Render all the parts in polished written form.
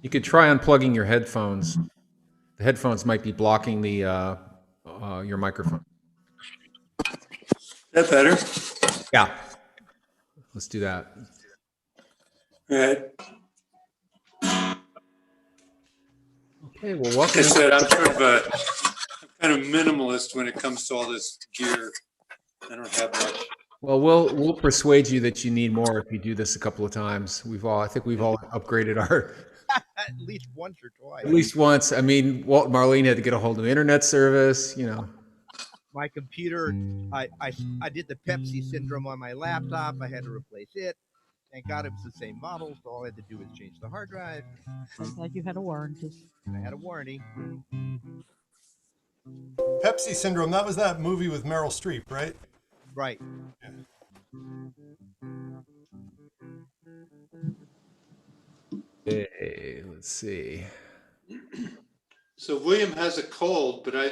You could try unplugging your headphones. The headphones might be blocking the your microphone. Is that better? Yeah. Let's do that. All right. Okay, well, welcome. Like I said, I'm kind of minimalist when it comes to all this gear. I don't have much. Well, we'll persuade you that you need more if you do this a couple of times. I think we've all upgraded our At least once or twice. at least once. I mean, Walt and Marlene had to get a hold of internet service. You know. My computer, I did the Pepsi syndrome on my laptop. I had to replace it. Thank God it was the same model, so all I had to do was change the hard drive. I'm glad you had a warranty. I had a warranty. Pepsi Syndrome, that was that movie with Meryl Streep, right? Right. Yeah. Okay, let's see. So William has a cold, but I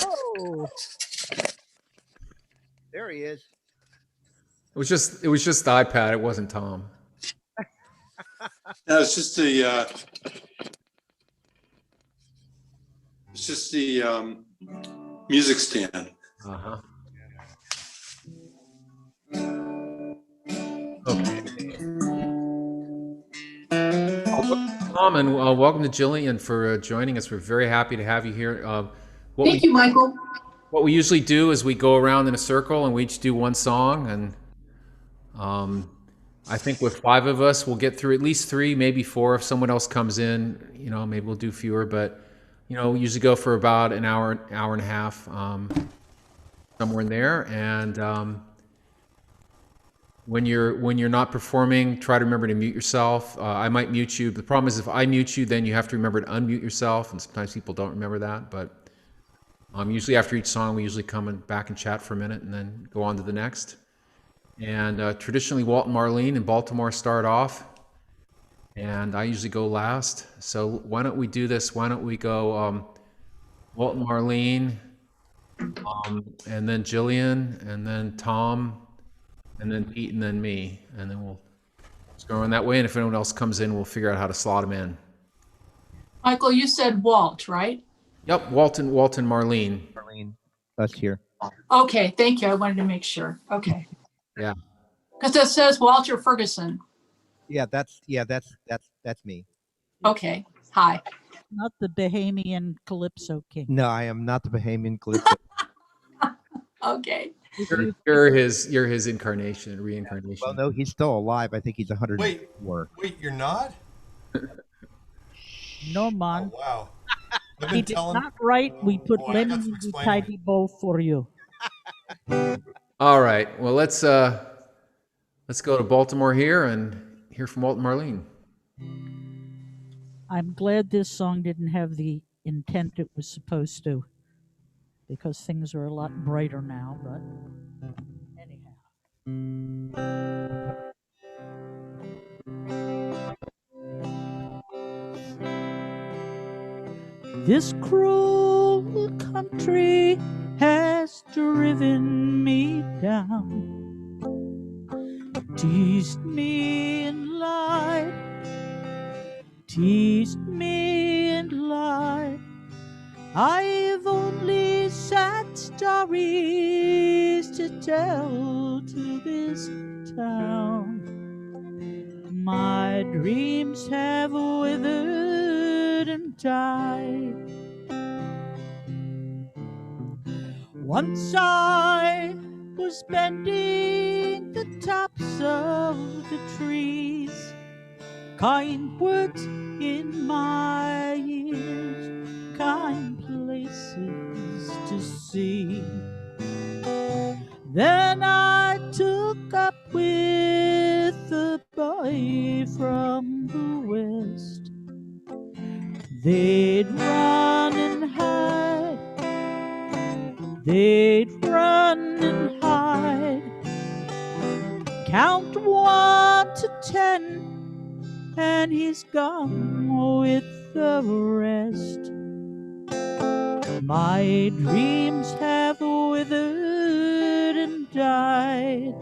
Oh, There he is. It was just the iPad. It wasn't Tom. No, it's just the music stand. Uh-huh. Okay. Tom, and welcome to Jillian for joining us. We're very happy to have you here. Thank you, Michael. What we usually do is we go around in a circle and we each do one song. And I think with 5 of us, we'll get through at least 3, maybe 4. If someone else comes in, maybe we'll do fewer. But, we usually go for about an hour and a half, somewhere in there. And when you're not performing, try to remember to mute yourself. I might mute you. The problem is if I mute you, then you have to remember to unmute yourself. And sometimes people don't remember that. But usually after each song, we usually come back and chat for a minute and then go on to the next. And traditionally, Walt and Marlene in Baltimore start off. And I usually go last. So why don't we do this? Why don't we go Walt and Marlene, and then Jillian, and then Tom, and then Pete, and then me. And then we'll just go on that way. And if anyone else comes in, we'll figure out how to slot them in. Michael, you said Walt, right? Yep, Walt and Marlene. Marlene, us here. Okay, thank you. I wanted to make sure. Okay. Yeah. Because it says Walter Ferguson. Yeah, that's me. Okay. Hi. not the Bahamian Calypso King. No, I am not the Bahamian Calypso. Okay. You're his incarnation, reincarnation. Well, no, he's still alive. I think he's 104. Wait, you're not? No, man. Oh, wow. I've He been did telling. not write. We put Boy, I lemon got in some the explaining. tidy bowl for you. All right. Well, let's go to Baltimore here and hear from Walt and Marlene. I'm glad this song didn't have the intent it was supposed to, because things are a lot brighter now, but anyhow. This cruel country has driven me down, teased me and lied, teased me and lied. I've only sad stories to tell to this town. My dreams have withered and died. Once I was bending the tops of the trees, kind words in my ears, kind places to see. Then I took up with a boy from the west. They'd run and hide, they'd run and hide, count 1 to 10, and he's gone with the rest. My dreams have withered and died.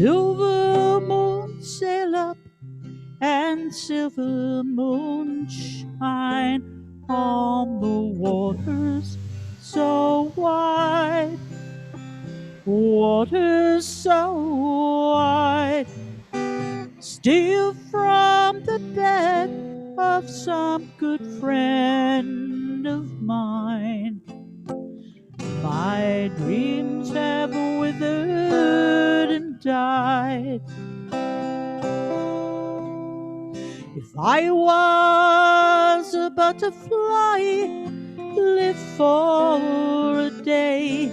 Silver moon sail up and silver moon shine on the waters so wide, waters so wide, steal from the deck of some good friend of mine. My dreams have withered and died. If I was a butterfly, live for a day,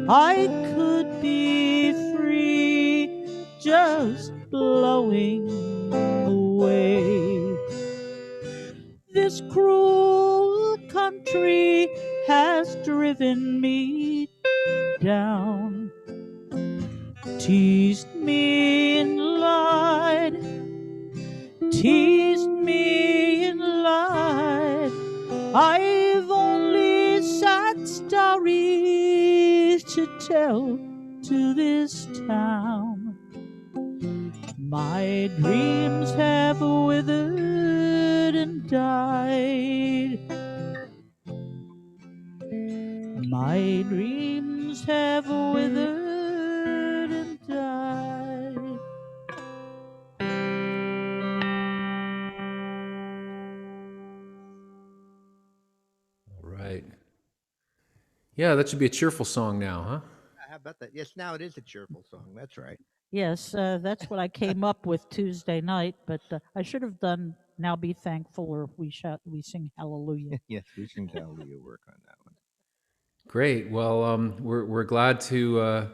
I could be free, just blowing away. This cruel country has driven me down, teased me and lied, teased me and lied. I've only sad stories to tell to this town. My dreams have withered and died. My dreams have withered and died. All right. Yeah, that should be a cheerful song now, huh? How about that? Yes, now it is a cheerful song. That's right. Yes, that's what I came up with Tuesday night, but I should have done Now Be Thankful, or we sing Hallelujah. Yes, we can tell you work on that one. Great. Well, we're glad to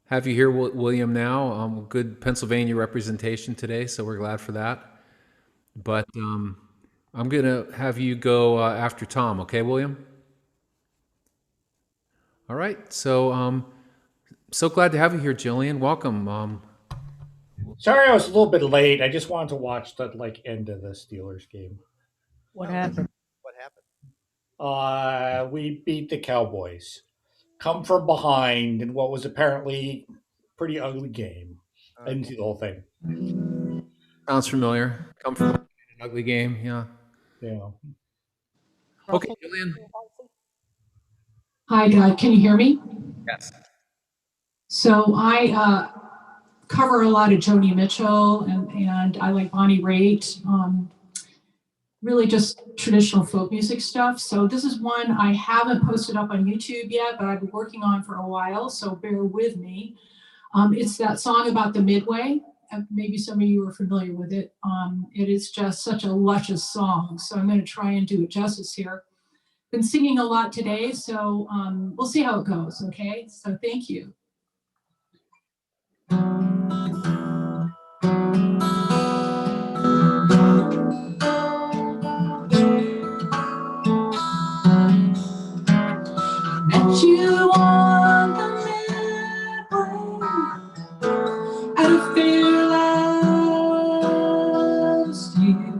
have you here, William. Now, good Pennsylvania representation today, so we're glad for that. But I'm gonna have you go after Tom, okay, William? All right. So, so glad to have you here, Jillian. Welcome. Sorry, I was a little bit late. I just wanted to watch the end of the Steelers game. What happened? What happened? We beat the Cowboys. Come from behind in what was apparently a pretty ugly game. I didn't see the whole thing. Sounds familiar. Come from an ugly game, yeah. Yeah. Okay, Jillian. Hi, Guy. Can you hear me? Yes. So I cover a lot of Joni Mitchell and I like Bonnie Raitt, really just traditional folk music stuff. So this is one I haven't posted up on YouTube yet, but I've been working on for a while, so bear with me. It's that song about the Midway. Maybe some of you are familiar with it. It is just such a luscious song, so I'm going to try and do it justice here. Been singing a lot today, so we'll see how it goes, okay? So thank you. Met you on the Midway at a fair last year,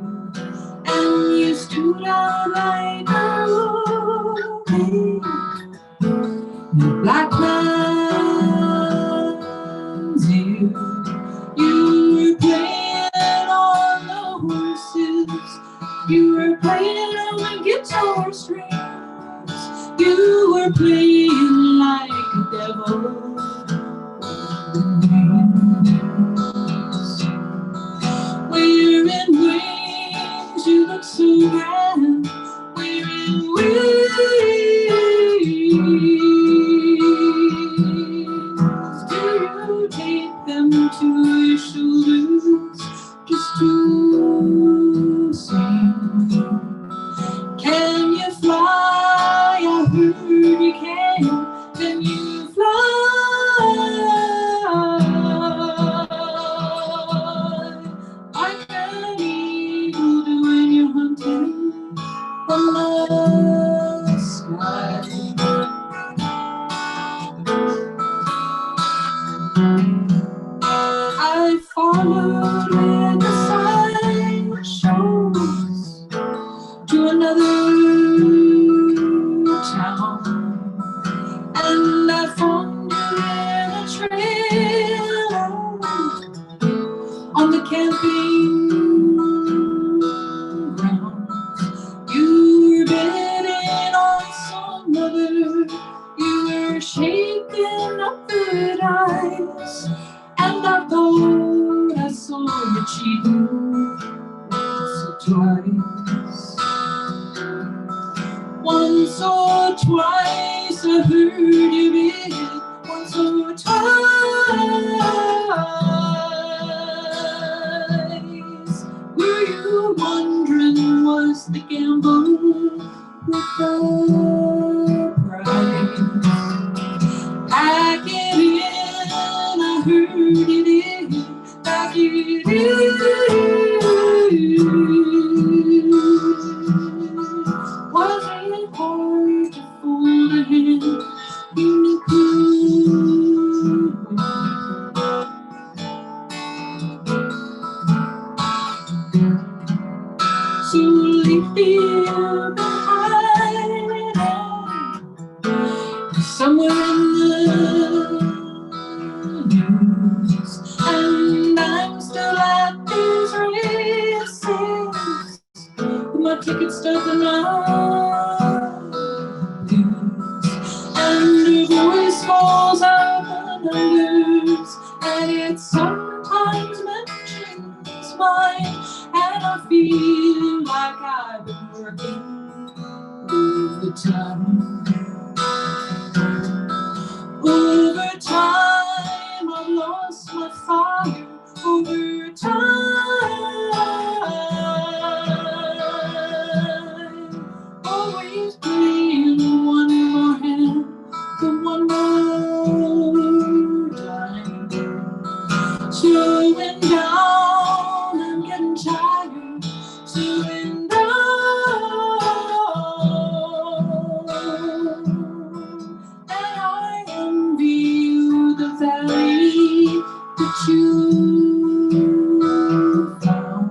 and you stood out like a ruby in a black man's ear. You were playing on the horses, you were playing on the guitar strings. You were playing like a devil. Wearing wings, you look so grand. Wearing wings, do you take them to your shoulders just to sing? Can you fly? I heard you can you fly? Like an eagle do when you're hunting from the sky. I followed where the sign shows to another town, and I found you in a train camping grounds. You were betting on some other. You were shaking up the dice, and I thought I saw you cheating once or twice. Once or twice I heard you bid. Once or twice. Were you wondering, was the gamble with the price? Pack it in, I heard it in. Pack it in. Was it hard to fold a hand in the cool? So lately I've been hiding somewhere in the news, and I'm still at these races with my ticket stuck in my blues, and the voice falls out the numbers, and it sometimes mentions mine, and I feel like I've been working overtime. Over time, I've lost my fire. Over time, always playing one more hand for one more time. Slowing down, I'm getting tired. Slowing down, and I envy you the valley that you found,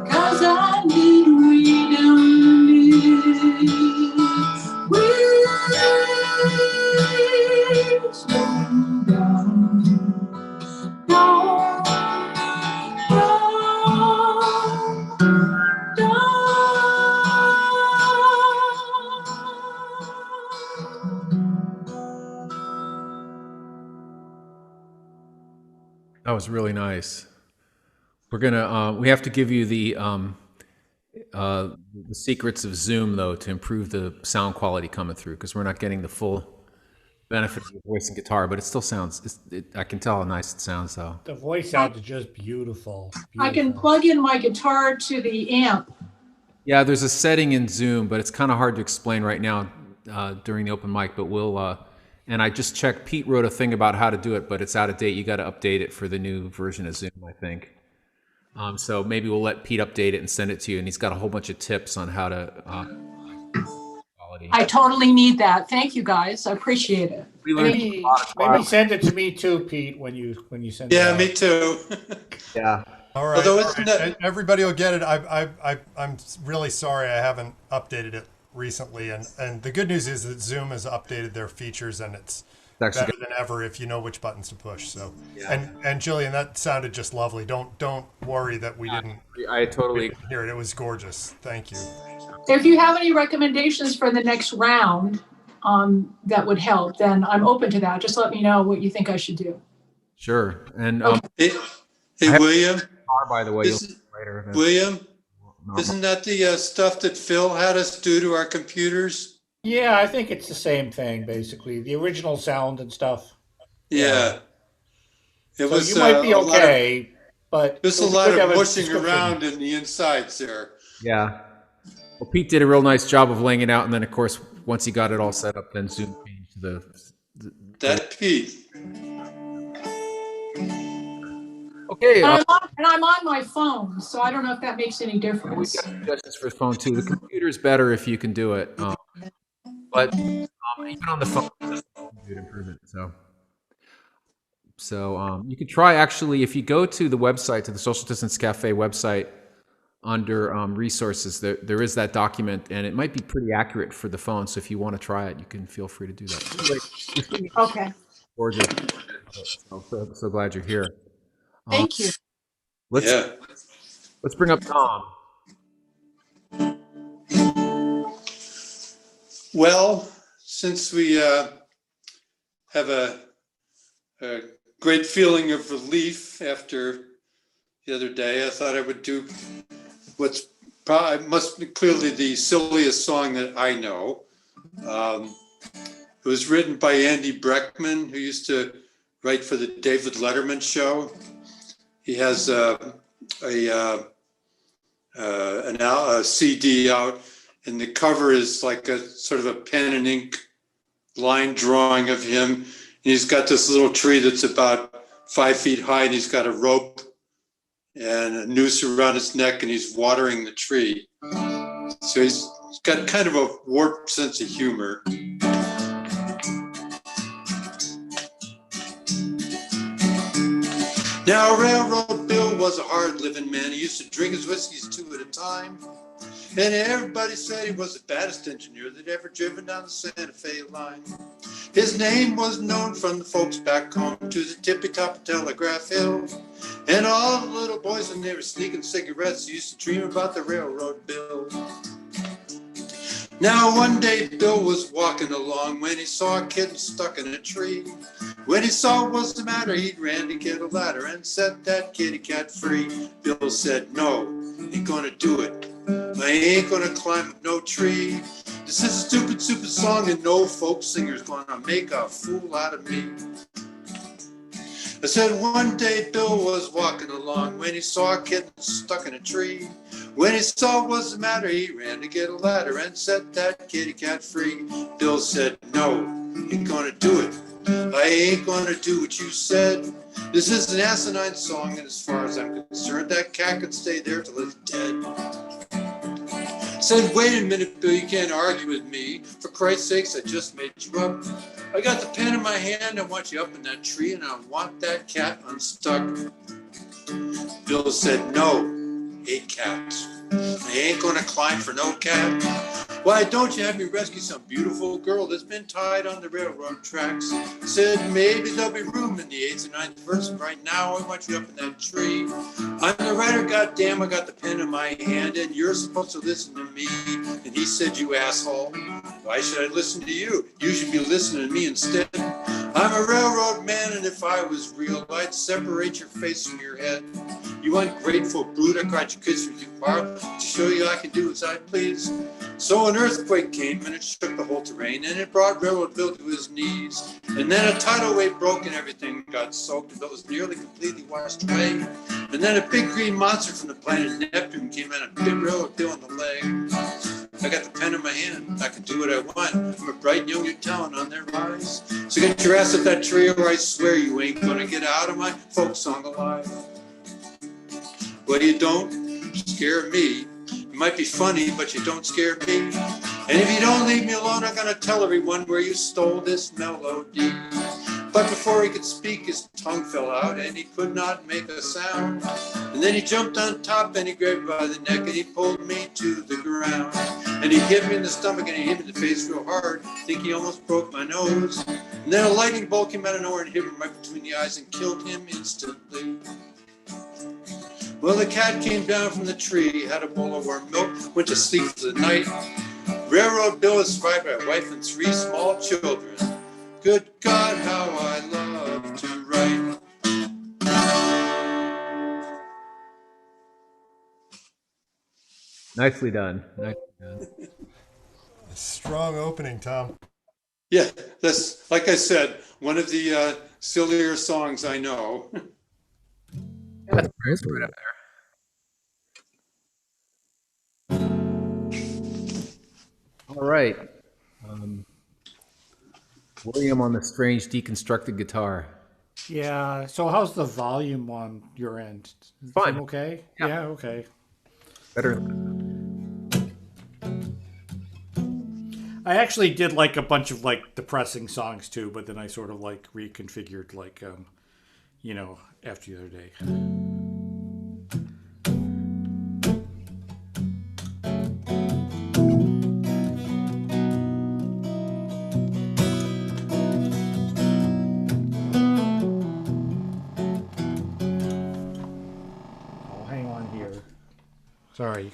'cause I need way down there. Slowing down, down, down, down. That was really nice. We're gonna we have to give you the secrets of Zoom though to improve the sound quality coming through, because we're not getting the full benefit of your voice and guitar, but it still sounds. I can tell how nice it sounds though. The voice sound is just beautiful. I can Beautiful. plug in my guitar to the amp. Yeah, there's a setting in Zoom, but it's kind of hard to explain right now during the open mic. But we'll. And I just checked. Pete wrote a thing about how to do it, but it's out of date. You got to update it for the new version of Zoom, I think. So maybe we'll let Pete update it and send it to you. And he's got a whole bunch of tips on how to quality. I totally need that. Thank you, guys. I appreciate it. We learned Maybe, a lot of maybe stuff. send it to me too, Pete, when you send it Yeah, out. me too. Yeah. All right. Although all it's right. not- Everybody will get it. I'm really sorry I haven't updated it recently. And the good news is that Zoom has updated their features, and it's Actually better than ever if you know which buttons to push. So, Yeah. and Jillian, that sounded just lovely. Don't worry that we didn't I totally. hear it. It was gorgeous. Thank you. If you have any recommendations for the next round that would help, then I'm open to that. Just let me know what you think I should do. Sure. And Hey, I have- William, by the way, you'll Isn't- see later. William, No, isn't that the stuff that Phil had us do to our computers? Yeah, I think it's the same thing, basically. The original sound and stuff. Yeah. It So was you might be a lot of, okay, but there's a it'll be lot good to of have a mushing description. around in the insides there. Yeah. Well, Pete did a real nice job of laying it out, and then of course, once he got it all set up, then Zoom changed the. That Pete. Okay. And I'm on my phone, so I don't know if that makes any We difference. got suggestions for the phone too. The computer's better if you can do it, but even on the phone, good improvement. So you could try actually if you go to the website, to the Social Distance Cafe website, under resources, there is that document, and it might be pretty accurate for the phone. So if you want to try it, you can feel free to do that. Anyway, Okay. gorgeous. So glad you're here. Thank you. Let's Yeah. let's bring up Tom. Well, since we have a great feeling of relief after the other day, I thought I would do what's probably must be clearly the silliest song that I know. It was written by Andy Breckman, who used to write for the David Letterman show. He has a CD out, and the cover is like a sort of a pen and ink line drawing of him. And he's got this little tree that's about 5 feet high, and he's got a rope and a noose around his neck, and he's watering the tree. So he's got kind of a warped sense of humor. Now, Railroad Bill was a hard-living man. He used to drink his whiskeys 2 at a time. And everybody said he was the baddest engineer that ever driven down the Santa Fe line. His name was known from the folks back home to the tippy top of Telegraph Hill. And all the little boys when they were sneaking cigarettes used to dream about the Railroad Bill. Now one day Bill was walking along when he saw a kitten stuck in a tree. When he saw what was the matter, he ran to get a ladder and set that kitty cat free. Bill said, "No, ain't gonna do it. I ain't gonna climb up no tree. This is a stupid, stupid song and no folk singer's gonna make a fool out of me." I said one day Bill was walking along when he saw a kitten stuck in a tree. When he saw what was the matter, he ran to get a ladder and set that kitty cat free. Bill said, "No, ain't gonna do it. I ain't gonna do what you said. This is an asinine song, and as far as I'm concerned, that cat can stay there till it's dead." Said, "Wait a minute, Bill, you can't argue with me. For Christ's sakes, I just made you up. I got the pen in my hand, I want you up in that tree, and I want that cat unstuck." Bill said, "No, hate cats. I ain't gonna climb for no cat. Why don't you have me rescue some beautiful girl that's been tied on the railroad tracks?" Said, "Maybe there'll be room in the 8th or 9th verse, but right now I want you up in that tree. I'm the writer, goddamn, I got the pen in my hand, and you're supposed to listen to me." And he said, "You asshole, why should I listen to you? You should be listening to me instead. I'm a railroad man, and if I was real, I'd separate your face from your head. You ungrateful brute, I cried your kids from too far to show you I can do as I please." So an earthquake came and it shook the whole terrain, and it brought Railroad Bill to his knees. And then a tidal wave broke and everything got soaked, and Bill was nearly completely washed away. And then a big green monster from the planet Neptune came in and bit Railroad Bill in the leg. I got the pen in my hand, I can do what I want. I'm a bright young new talent on their rise. So get your ass up that tree, or I swear you ain't gonna get out of my folk song alive. Well, you don't scare me. You might be funny, but you don't scare me. And if you don't leave me alone, I'm gonna tell everyone where you stole this melody. But before he could speak, his tongue fell out and he could not make a sound. And then he jumped on top and he grabbed me by the neck and he pulled me to the ground. And he hit me in the stomach and he hit me in the face real hard. I think he almost broke my nose. And then a lightning bolt came out of nowhere and hit him right between the eyes and killed him instantly. Well, the cat came down from the tree, had a bowl of warm milk, went to sleep for the night. Railroad Bill is survived by a wife and 3 small children. Good God, how I love to write. Nicely done. Nicely done. Strong opening, Tom. Yeah, that's, like I said, one of the sillier songs I know. That's right up there. All right. William on the strange deconstructed guitar. Yeah. So how's the volume on your end? Fine. Okay. Yeah. Yeah. Okay. Better. I actually did like a bunch of like depressing songs too, but then I sort of like reconfigured like, after the other day. turn here. Sorry.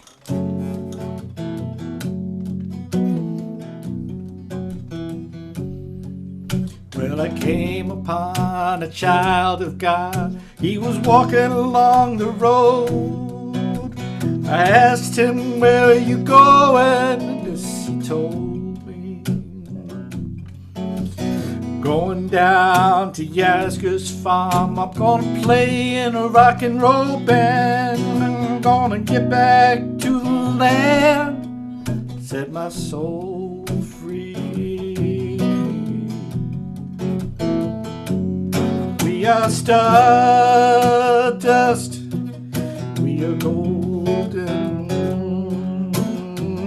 Well, I came upon a child of God. He was walking along the road. I asked him, where are you going? And this he told me. Going down to Yasgur's farm. I'm gonna play in a rock and roll band. I'm gonna get back to the land, set my soul free. We are stardust, we are golden.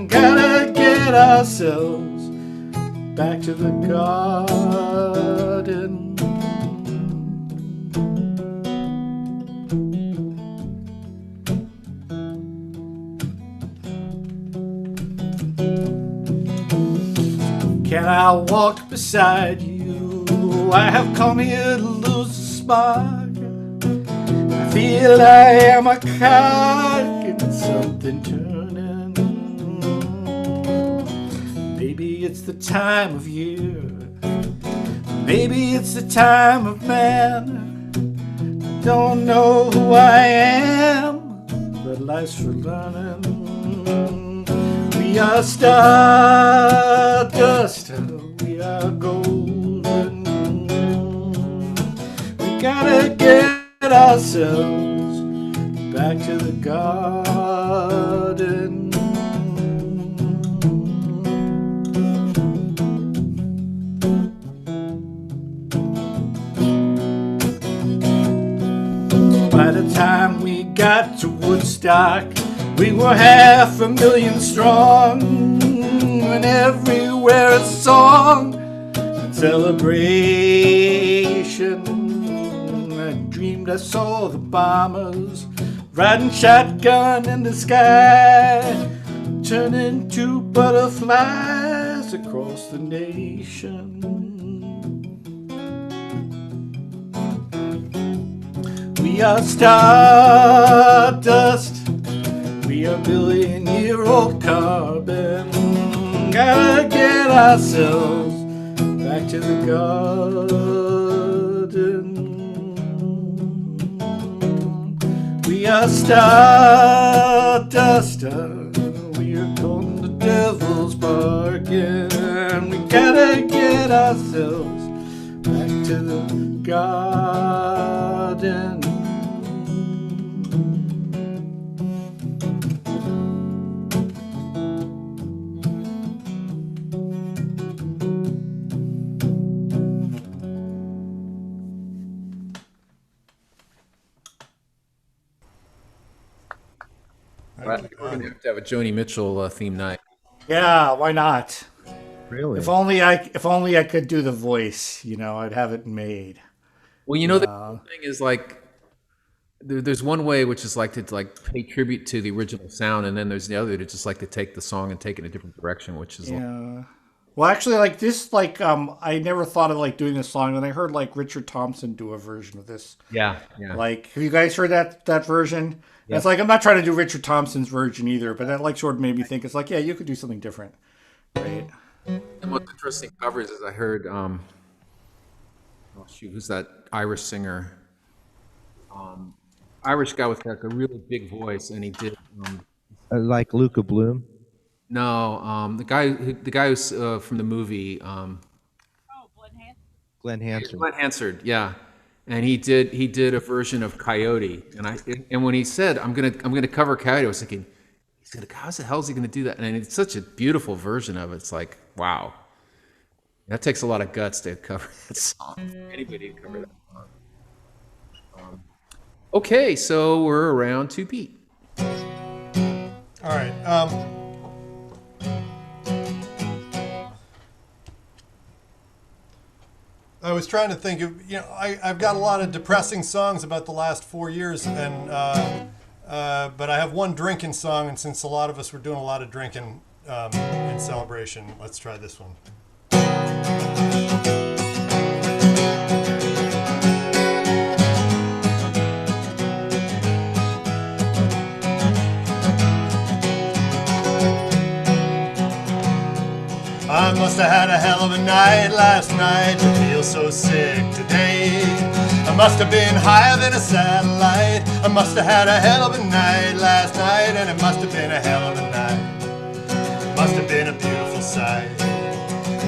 Gotta get ourselves back to the garden. Can I walk beside you? I have come here to lose the spark. I feel I am a cog in something turning. Maybe it's the time of year. Maybe it's the time of man. I don't know who I am, but life's for learning. We are stardust, we are golden. We gotta get ourselves back to the garden. By the time we got to Woodstock, we were 500,000 strong, and everywhere a song and celebration. I dreamed I saw the bombers riding shotgun in the sky, turning to butterflies across the nation. We are stardust, we are billion-year-old carbon. Gotta get ourselves back to the garden. We are stardust, we are on the devil's bargain. We gotta get ourselves back to the garden. We're gonna have to have a Joni Mitchell theme night. Yeah, why not? Really? If only I could do the voice, you know, I'd have it made. Well, you know, the thing is like, there's one way which is like to like pay tribute to the original sound, and then there's the other to just like to take the song and take it in a different direction, which is like, Yeah. Well, actually, like this, like I never thought of like doing this song, and I heard like Richard Thompson do a version of this. yeah. Like, have you guys heard that version? Yeah. It's like I'm not trying to do Richard Thompson's version either, but that like sort of made me think it's like, yeah, you could do something different, right? And what's interesting covers is I heard, oh shoot, who's that Irish singer? Irish guy with like a really big voice, and he did. Like Luca Bloom? No, the guy who's from the movie. Glenn Hansard. Glenn Hansard, yeah, and he did a version of Coyote, and when he said I'm gonna cover Coyote, I was thinking, how the hell is he gonna do that? And it's such a beautiful version of it. It's like, wow, that takes a lot of guts to cover that song. Anybody can cover that song. Okay, so we're around to Pete. All right. I was trying to think of, I've got a lot of depressing songs about the last 4 years, and but I have one drinking song, and since a lot of us were doing a lot of drinking in celebration, let's try this one. must have had a hell of a night last night to feel so sick today. I must have been higher than a satellite. I must have had a hell of a night last night, and it must have been a hell of a night. Must have been a beautiful sight.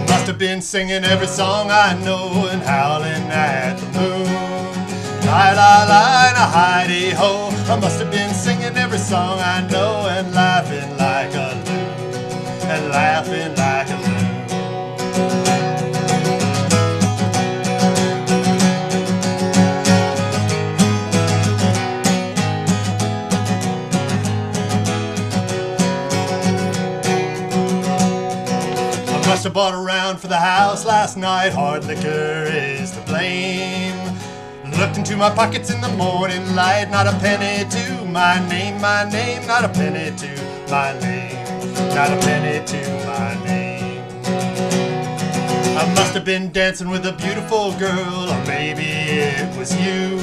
Must have been singing every song I know and howling at the moon. La la la and a hidey ho. I must have been singing every song I know and laughing like a loon. And laughing like a loon. I must have bought a round for the house last night. Hard liquor is to blame. Looked into my pockets in the morning light. Not a penny to my name, not a penny to my name, not a penny to my name. I must have been dancing with a beautiful girl, or maybe it was you.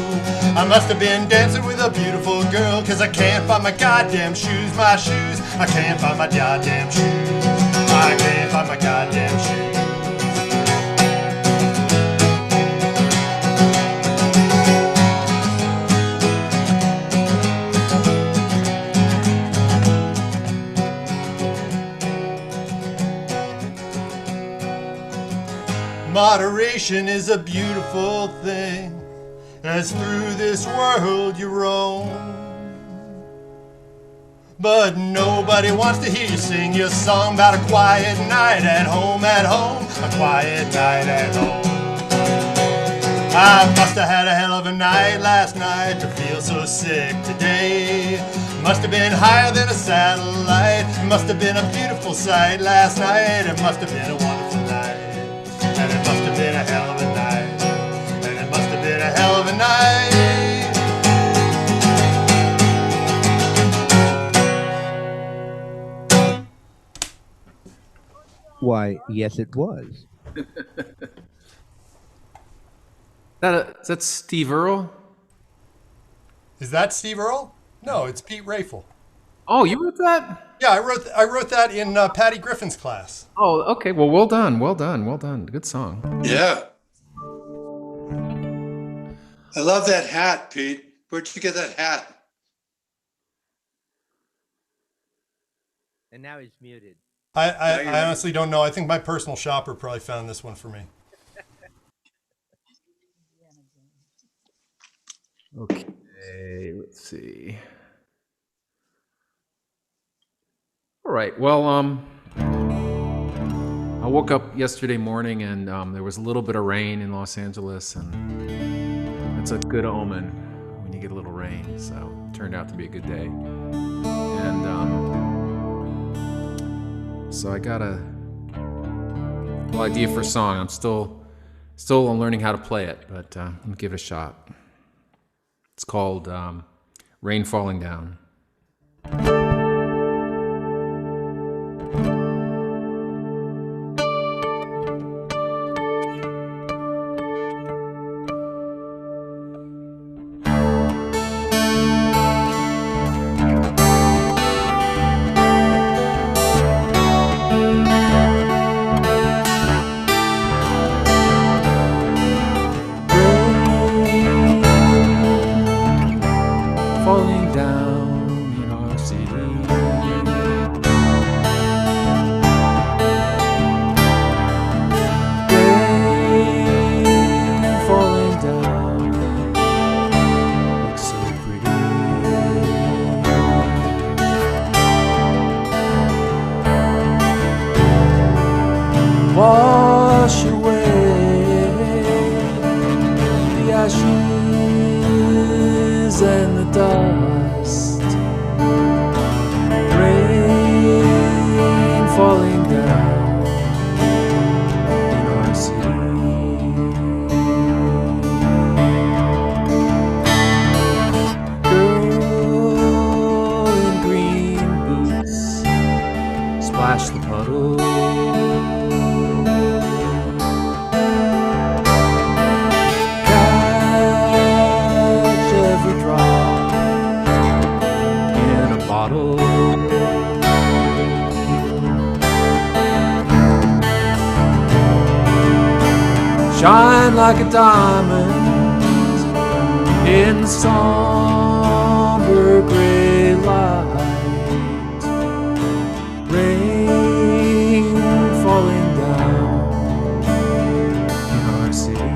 I must have been dancing with a beautiful girl, 'cause I can't find my goddamn shoes, my shoes. I can't find my goddamn shoes. I can't find my goddamn shoes. Moderation is a beautiful thing, as through this world you roam. But nobody wants to hear you sing your song about a quiet night at home, a quiet night at home. I must have had a hell of a night last night to feel so sick today. Must have been higher than a satellite. Must have been a beautiful sight last night. It must have been a wonderful night. And it must have been a hell of a night. And it must have been a hell of a night. Why, yes, it was. Is that Steve Earle? Is that Steve Earle? No, it's Pete Rafel. Oh, you wrote that? Yeah, I wrote that in Patty Griffin's class. Oh, okay. Well, well done. Good song. Yeah. I love that hat, Pete. Where'd you get that hat? And now he's muted. I honestly don't know. I think my personal shopper probably found this one for me. Okay, let's see. All right. Well, I woke up yesterday morning and there was a little bit of rain in Los Angeles, and it's a good omen when you get a little rain. So it turned out to be a good day, and so I got a little idea for a song. I'm still learning how to play it, but I'm gonna give it a shot. It's called Rain Falling Down. Falling down in our city. Rain falling down, looks so pretty. Wash away the ashes and the dust. Rain falling down in our city. Girl in green boots, splash the puddle. Catch every drop in a bottle. shine like a diamond in the somber gray light. Rain falling down in our city.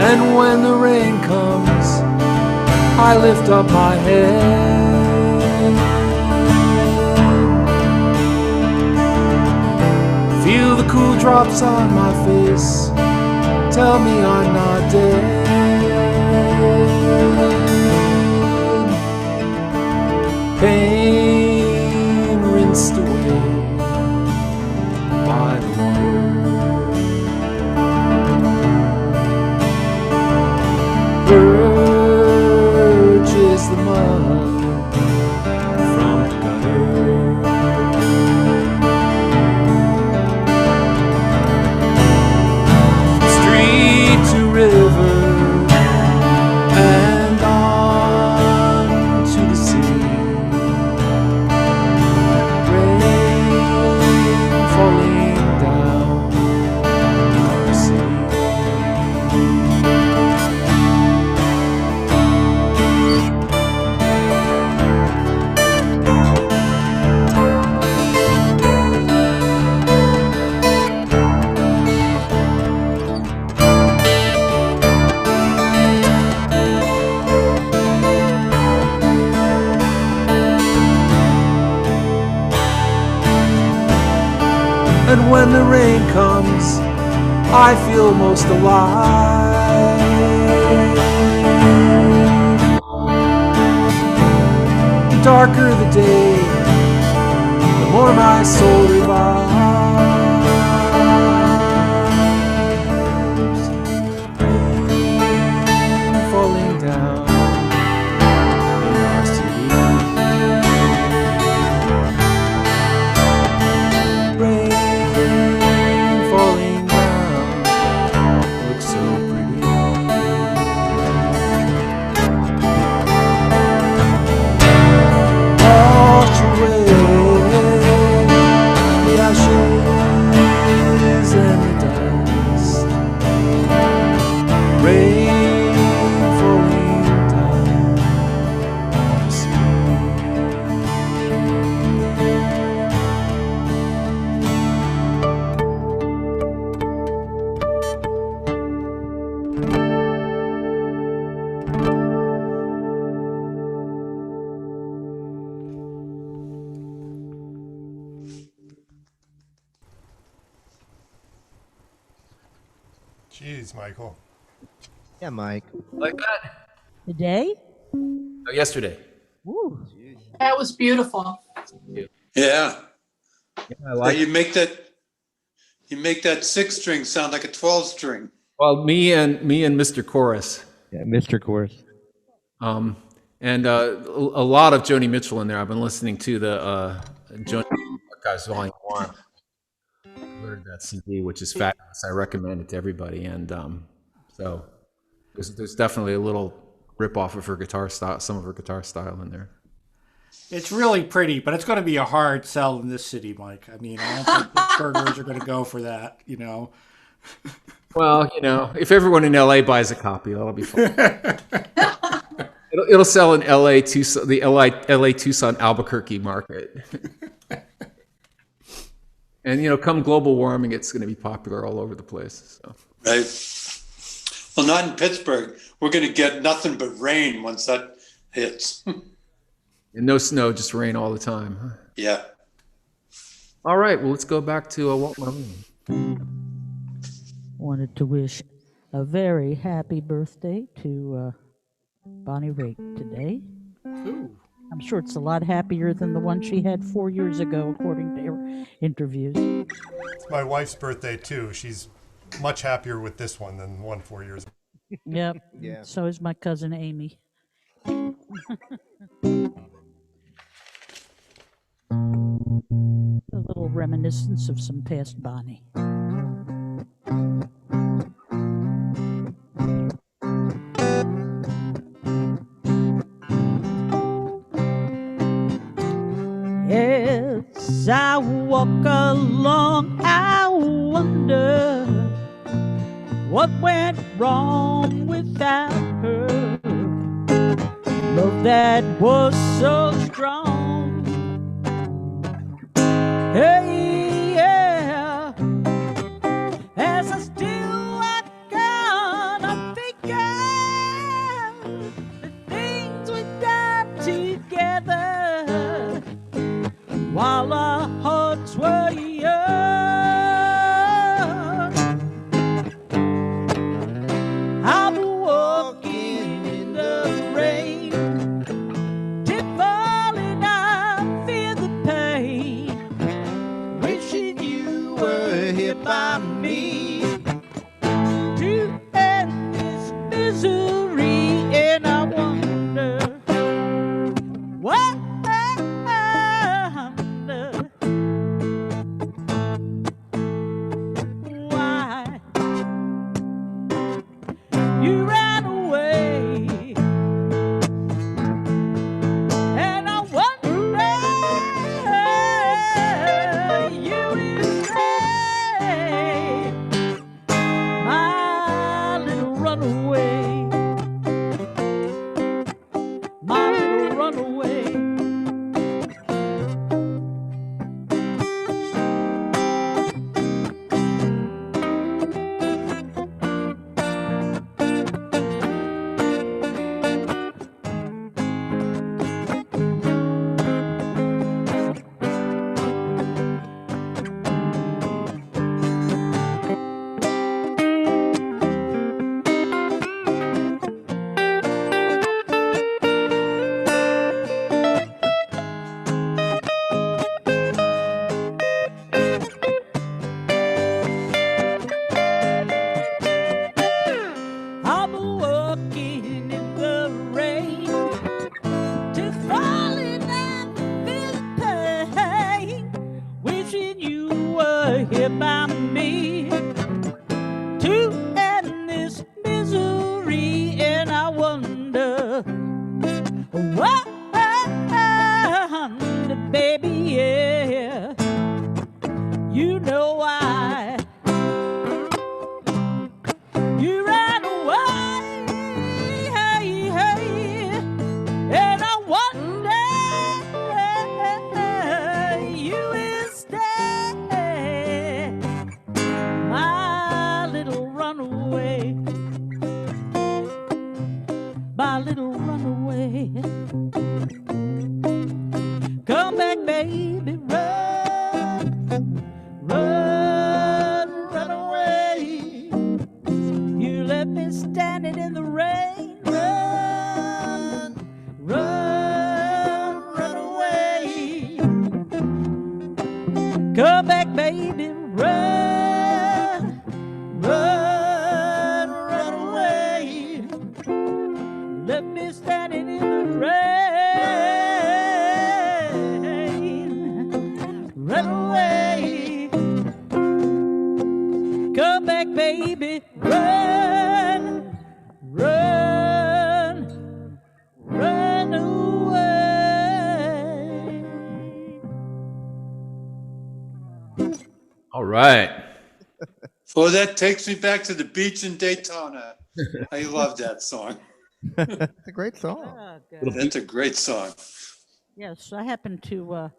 And when the rain comes, I lift up my head. Feel the cool drops on my face. Tell me I'm not dead. Pain rinsed away by the water. Purges the mud from the gutter. Street to river and on to the sea. Rain falling down our city. And when the rain comes, I feel most alive. The darker the day, the more my soul revives. Rain falling down in our city. Rain falling down looks so pretty. Wash away the ashes and the dust. Rain falling down the sea. Jeez, Michael. Yeah, Mike. Like that? Today? Oh, yesterday. Woo. That was beautiful. Yeah. I like. You make that 6-string sound like a 12-string. Well, me and Mr. Chorus, Yeah, Mr. Chorus. and a lot of Joni Mitchell in there. I've been listening to the Joni Archives Volume 1. I ordered that CD, which is fabulous. I recommend it to everybody. And so there's definitely a little rip off of her guitar style, some of her guitar style in there. It's really pretty, but it's going to be a hard sell in this city, Mike. I mean, I don't think Pittsburghers are going to go for that, you know. Well, you know, if everyone in LA buys a copy, that'll be fun. It'll sell in LA, Tucson, the LA Tucson Albuquerque market. And, you know, come global warming, it's going to be popular all over the place. So. Right. Well, not in Pittsburgh. We're going to get nothing but rain once that hits. And no snow, just rain all the time. Huh? Yeah. All right, well, let's go back to Walt Marine. Wanted to wish a very happy birthday to Bonnie Raitt today. Ooh. I'm sure it's a lot happier than the one she had 4 years ago, according to her interviews. It's my wife's birthday too. She's much happier with this one than the one 4 years ago. Yep. Yeah. So is my cousin Amy. A little reminiscence of some past Bonnie. As I walk along, I wonder what went wrong without her. Love that was so strong. Hey, yeah. As I still walk on, I'm thinking the things we done together while our hearts were young. I'm walking in the rain, tip falling, I feel the pain, wishing you were here by me to end this misery. And I wonder what why you ran away, and I wonder you will stay, my little runaway, my little runaway. I'm walking in the rain, just falling and feeling pain, wishing you were here by me to end this misery. And I wonder, baby, yeah, you know why you ran away, hey, hey, and I wonder you will stay, my little runaway, my little runaway. Come back, baby, run away. You left me standing in the rain. Run away. Come back, baby, run away. Left me standing in the rain. Run away. Come back, baby, run away. All right. Oh, that takes me back to the beach in Daytona. I love that song. It's a great song. Oh, God. That's a great song. Yes, I happen to.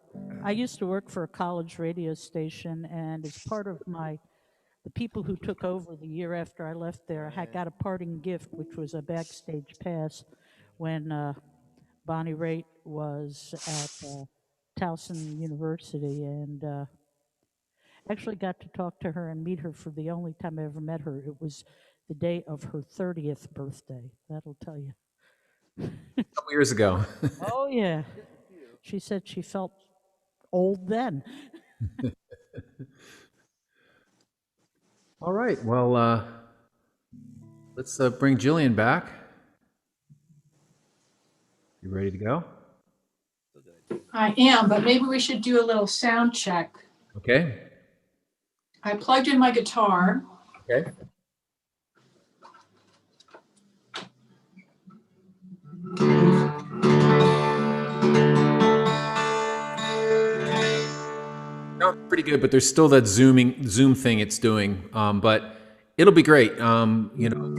I used to work for a college radio station, and as part of the people who took over the year after I left there, I got a parting gift, which was a backstage pass when Bonnie Raitt was at Towson University, and actually got to talk to her and meet her for the only time I ever met her. It was the day of her 30th birthday. That'll tell you. A couple years ago. Oh, yeah. She said she felt old then. All right. Well, Let's bring Jillian back. You ready to go? I am, but maybe we should do a little sound check. Okay. I plugged in my guitar. Okay. Sounds pretty good, but there's still that zoom thing it's doing. But it'll be great. You know,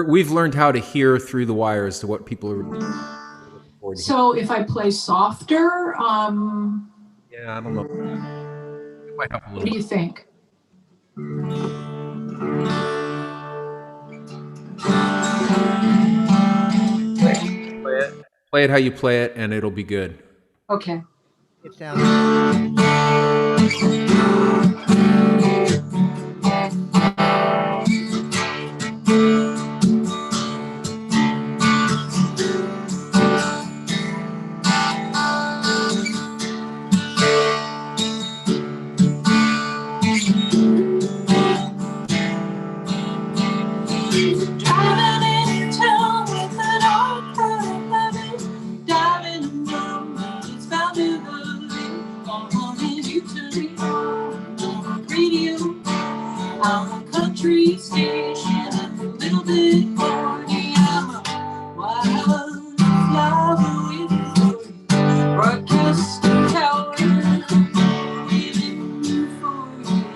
we've learned how to hear through the wires to what people are looking forward to. So if I play softer, Yeah, I don't know. It might help a what little do you bit. think? Play it how you play it, and it'll be good. Okay. It sounds. Driving into town with an old car, baby. Diving in numbers, it's found in the on his YouTube, on radio, on a country station, a little bit corny. I'm a wildflower with broadcast tower, waiting for you.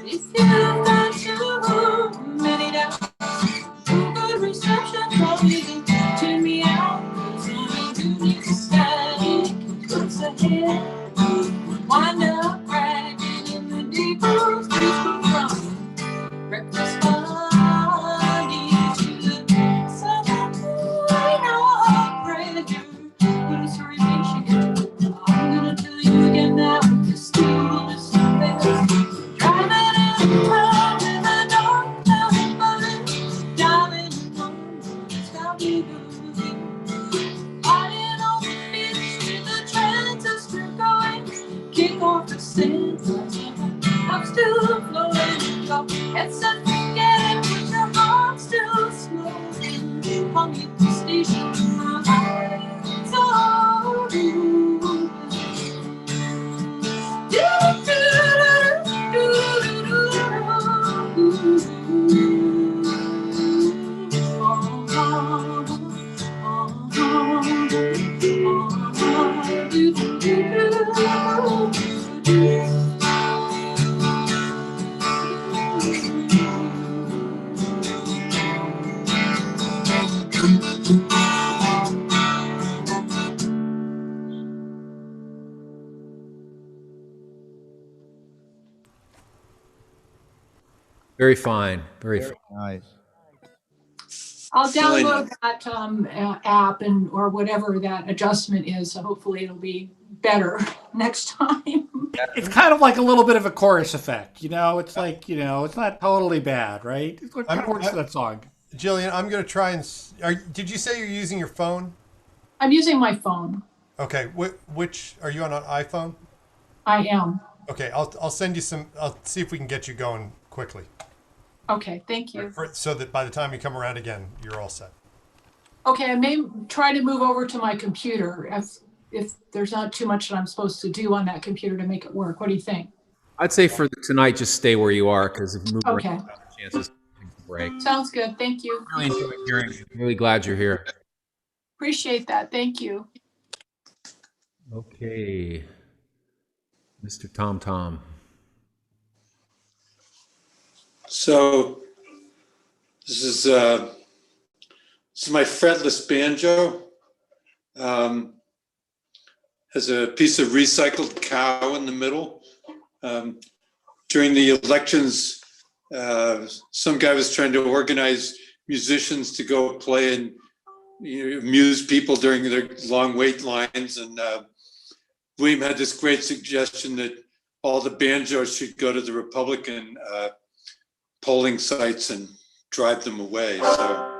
If you've got too many doubts, good reception, probably can tune me out. Who needs static? Looks ahead, wind up bragging in the deep rooms, from breakfast party to the sunlight pressure. Who's very patient? I'm gonna tell you again now. The school is something driving in town in the dark down buzzing, diving in numbers, how we go. Riding on the beach with the transistor going, kick off the sentence. I'm still floating, your headset forget it, but your heart's still slowing. I'll meet the station, my eyes are open. Very fine. Very fine. Nice. I'll Really download that app and or whatever that adjustment is. So hopefully it'll be better next time. It's kind of like a little bit of a chorus effect, you know. It's like, you know, it's not totally bad, right? It kind of works for that song. Jillian, I'm going to try and. Did you say you're using your phone? I'm using my phone. Okay. Which are you on an iPhone? I am. Okay. I'll send you some. I'll see if we can get you going quickly, Okay, thank you. so that by the time you come around again, you're all set. Okay, I may try to move over to my computer if there's not too much that I'm supposed to do on that computer to make it work. What do you think? I'd say for tonight, just stay where you are because if you move Okay. around, chances things will break. Sounds good. Thank you. Really enjoyed hearing you. Really glad you're here. Appreciate that. Thank you. Okay, Mr. Tom Tom. So this is my fretless banjo. Has a piece of recycled cow in the middle. During the elections, some guy was trying to organize musicians to go play and amuse people during their long wait lines. And William had this great suggestion that all the banjos should go to the Republican polling sites and drive them away. So.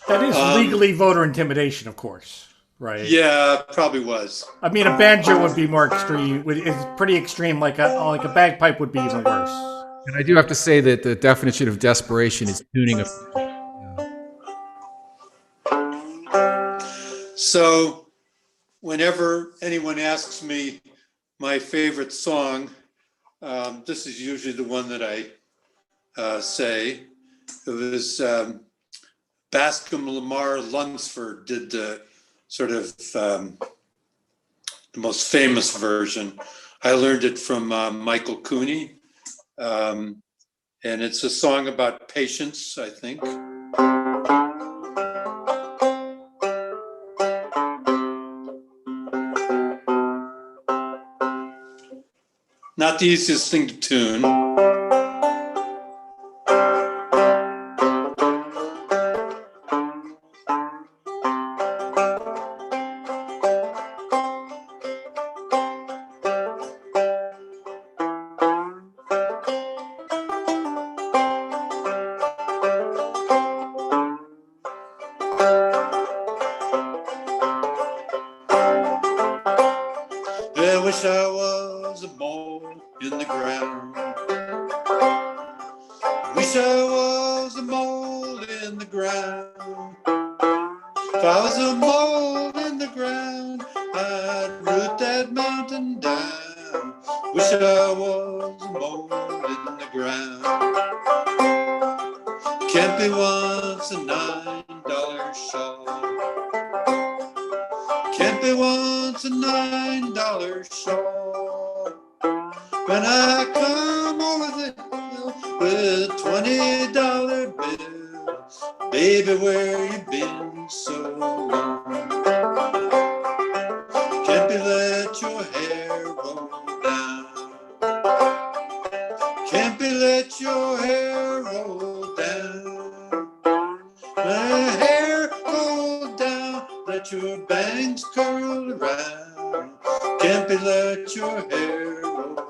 That is legally voter intimidation, of course, right? Yeah, probably was. I mean, a banjo would be more extreme. It's pretty extreme. Like a bagpipe would be even worse. And I do have to say that the definition of desperation is tuning a. So, whenever anyone asks me my favorite song, this is usually the one that I say. It was Bascom Lamar Lunsford did the sort of the most famous version. I learned it from Michael Cooney, and it's a song about patience, I think. Not the easiest thing to tune. I wish I was a mole in the ground. Wish I was a mole in the ground. If I was a mole in the ground, I'd root that mountain down. Wish I was a mole in the ground. Can't be once a $9 shawl. Can't be once a $9 shawl. When I come over the hill with a $20 bill, baby, where you been so long? Can't be let your hair roll down. Can't be let your hair roll down. My hair roll down, let your bangs curl around. Can't be let your hair roll down.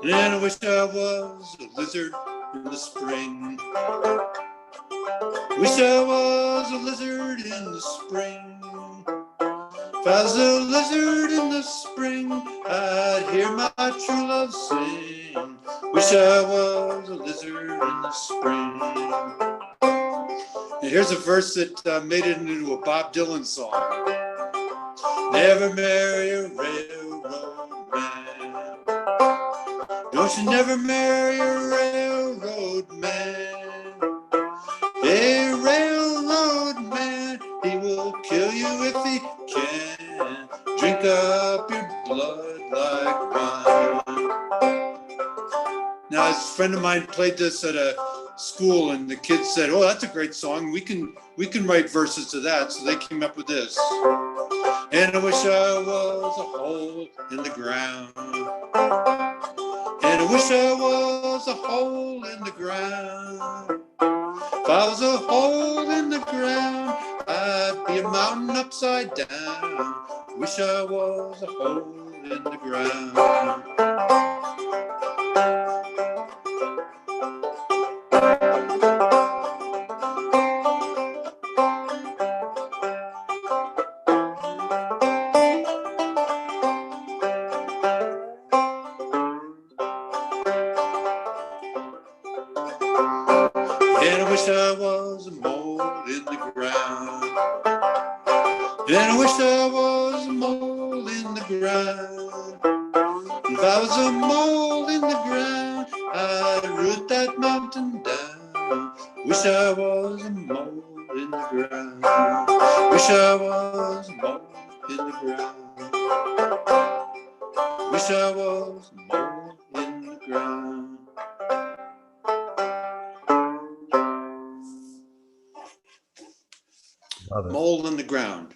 And I wish I was a lizard in the spring. Wish I was a lizard in the spring. If I was a lizard in the spring, I'd hear my true love sing. Wish I was a lizard in the spring. And here's a verse that made it into a Bob Dylan song. Never marry a railroad man. Don't you never marry a railroad man. A railroad man, he will kill you if he can. Drink up your blood like wine. Now, a friend of mine played this at a school, and the kids said, "Oh, that's a great song. We can write verses to that." So they came up with this. And I wish I was a hole in the ground. And I wish I was a hole in the ground. If I was a hole in the ground, I'd be a mountain upside down. Wish I was a hole in the ground. And I wish I was a mole in the ground. And I wish I was a mole in the ground. If I was a mole in the ground, I'd root that mountain down. Wish I was a mole in the ground. Wish I was a mole in the ground. Wish I was a mole in the ground. Love it. Mole in the ground.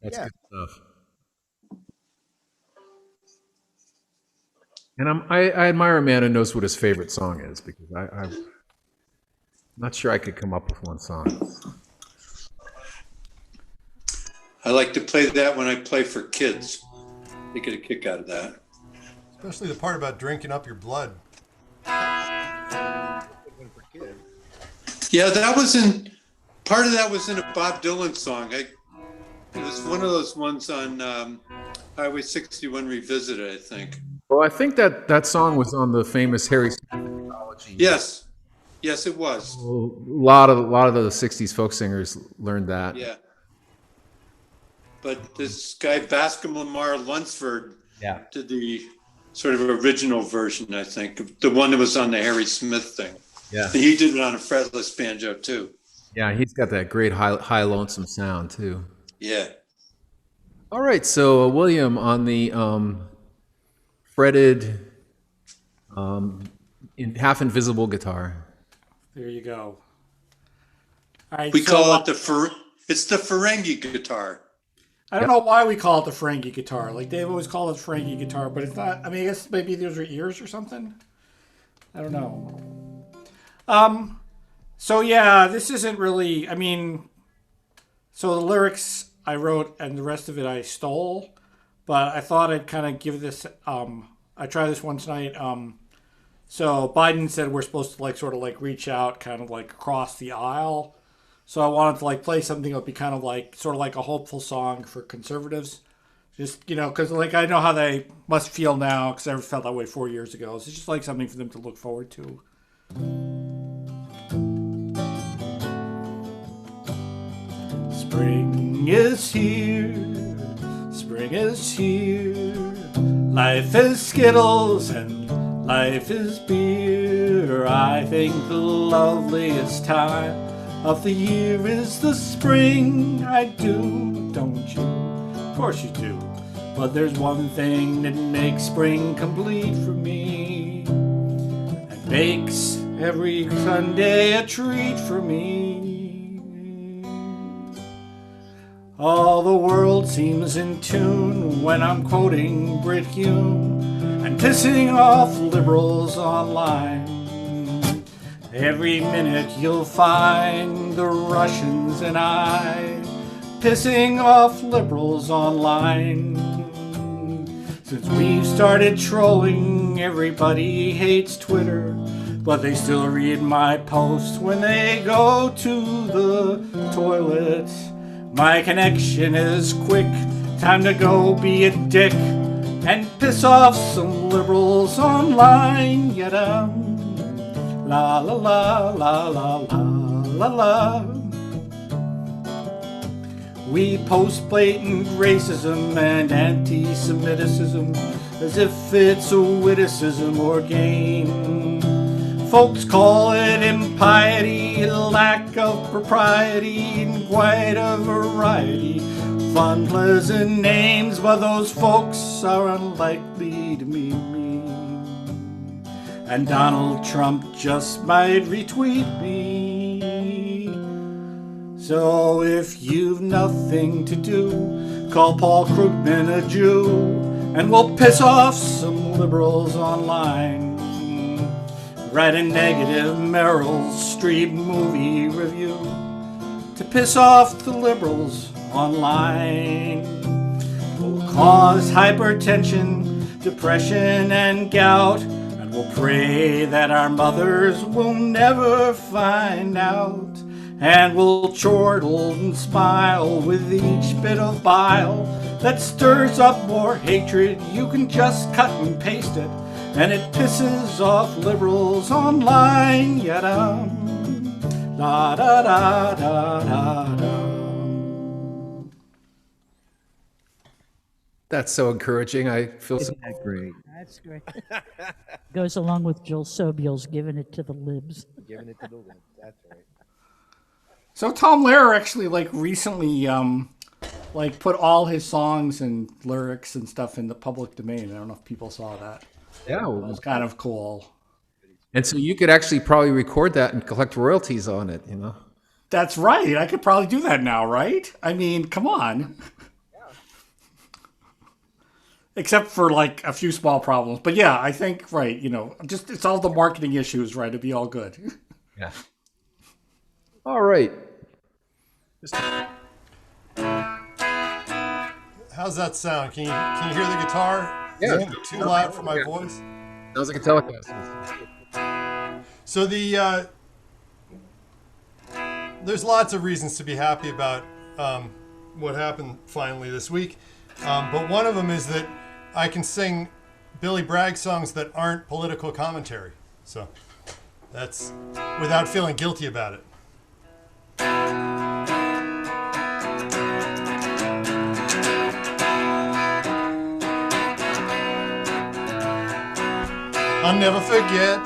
That's Yeah. good stuff. And I admire a man who knows what his favorite song is, because I'm not sure I could come up with one song. I like to play that when I play for kids. They get a kick out of that. Especially the part about drinking up your blood. One for kids. Yeah, that was in, part of that was in a Bob Dylan song. It was one of those ones on Highway 61 Revisited, I think. Well, I think that song was on the famous Harry Smith anthology. Yes, yes, it was. A lot of the '60s folk singers learned that. Yeah. But this guy Bascom Lamar Lunsford Yeah. did the sort of original version, I think, the one that was on the Harry Smith thing. Yeah. And he did it on a fretless banjo too. Yeah, he's got that great high lonesome sound too. Yeah. All right, so William on the fretted, half invisible guitar. There you go. All right, We so, call it it's the Ferengi guitar. I don't know why we call it the Ferengi guitar. Like they've always called it Ferengi guitar, but it's not. I mean, I guess maybe those are ears or something. I don't know. So yeah, this isn't really. I mean, so the lyrics I wrote and the rest of it I stole, but I thought I'd kind of give this. I tried this one tonight. So Biden said we're supposed to like sort of like reach out, kind of like across the aisle. So I wanted to like play something that would be kind of like sort of like a hopeful song for conservatives, just because like I know how they must feel now because I never felt that way 4 years ago. So it's just like something for them to look forward to. Spring is here, spring is here. Life is Skittles and life is beer. I think the loveliest time of the year is the spring. I do, don't you? Of course you do. But there's one thing that makes spring complete for me, and makes every Sunday a treat for me. All the world seems in tune when I'm quoting Brit Hume and pissing off liberals online. Every minute you'll find the Russians and I pissing off liberals online. Since we've started trolling, everybody hates Twitter, but they still read my posts when they go to the toilet. My connection is quick, time to go be a dick and piss off some liberals online. La la la la la la la la. We post blatant racism and anti-Semiticism as if it's a witticism or game. Folks call it impiety, lack of propriety, and quite a variety of unpleasant names, but those folks are unlikely to meet me. And Donald Trump just might retweet me. So if you've nothing to do, call Paul Krugman a Jew, and we'll piss off some liberals online. Write a negative Meryl Streep movie review to piss off the liberals online. We'll cause hypertension, depression, and gout, and we'll pray that our mothers will never find out. And we'll chortle and smile with each bit of bile that stirs up more hatred. You can just cut and paste it, and it pisses off liberals online. Yada, da da da da da da. That's so encouraging. I feel so. Isn't that great? That's great. Goes along with Jill Sobiel's giving it to the libs. Giving it to the wind. That's right. So Tom Lehrer actually like recently like put all his songs and lyrics and stuff in the public domain. I don't know if people saw that. Yeah. It was kind of cool. And so you could actually probably record that and collect royalties on it, you know? That's right. I could probably do that now, right? I mean, come on. Except for like a few small problems. But yeah, I think, right, you know, just it's all the marketing issues, right? It'd be all good. Yeah. All right. How's that sound? Can you hear the guitar? Yeah. Is it too loud for my voice? Sounds like a telecast. So there's lots of reasons to be happy about what happened finally this week, but one of them is that I can sing Billy Bragg songs that aren't political commentary. So that's without feeling guilty about it. I'll never forget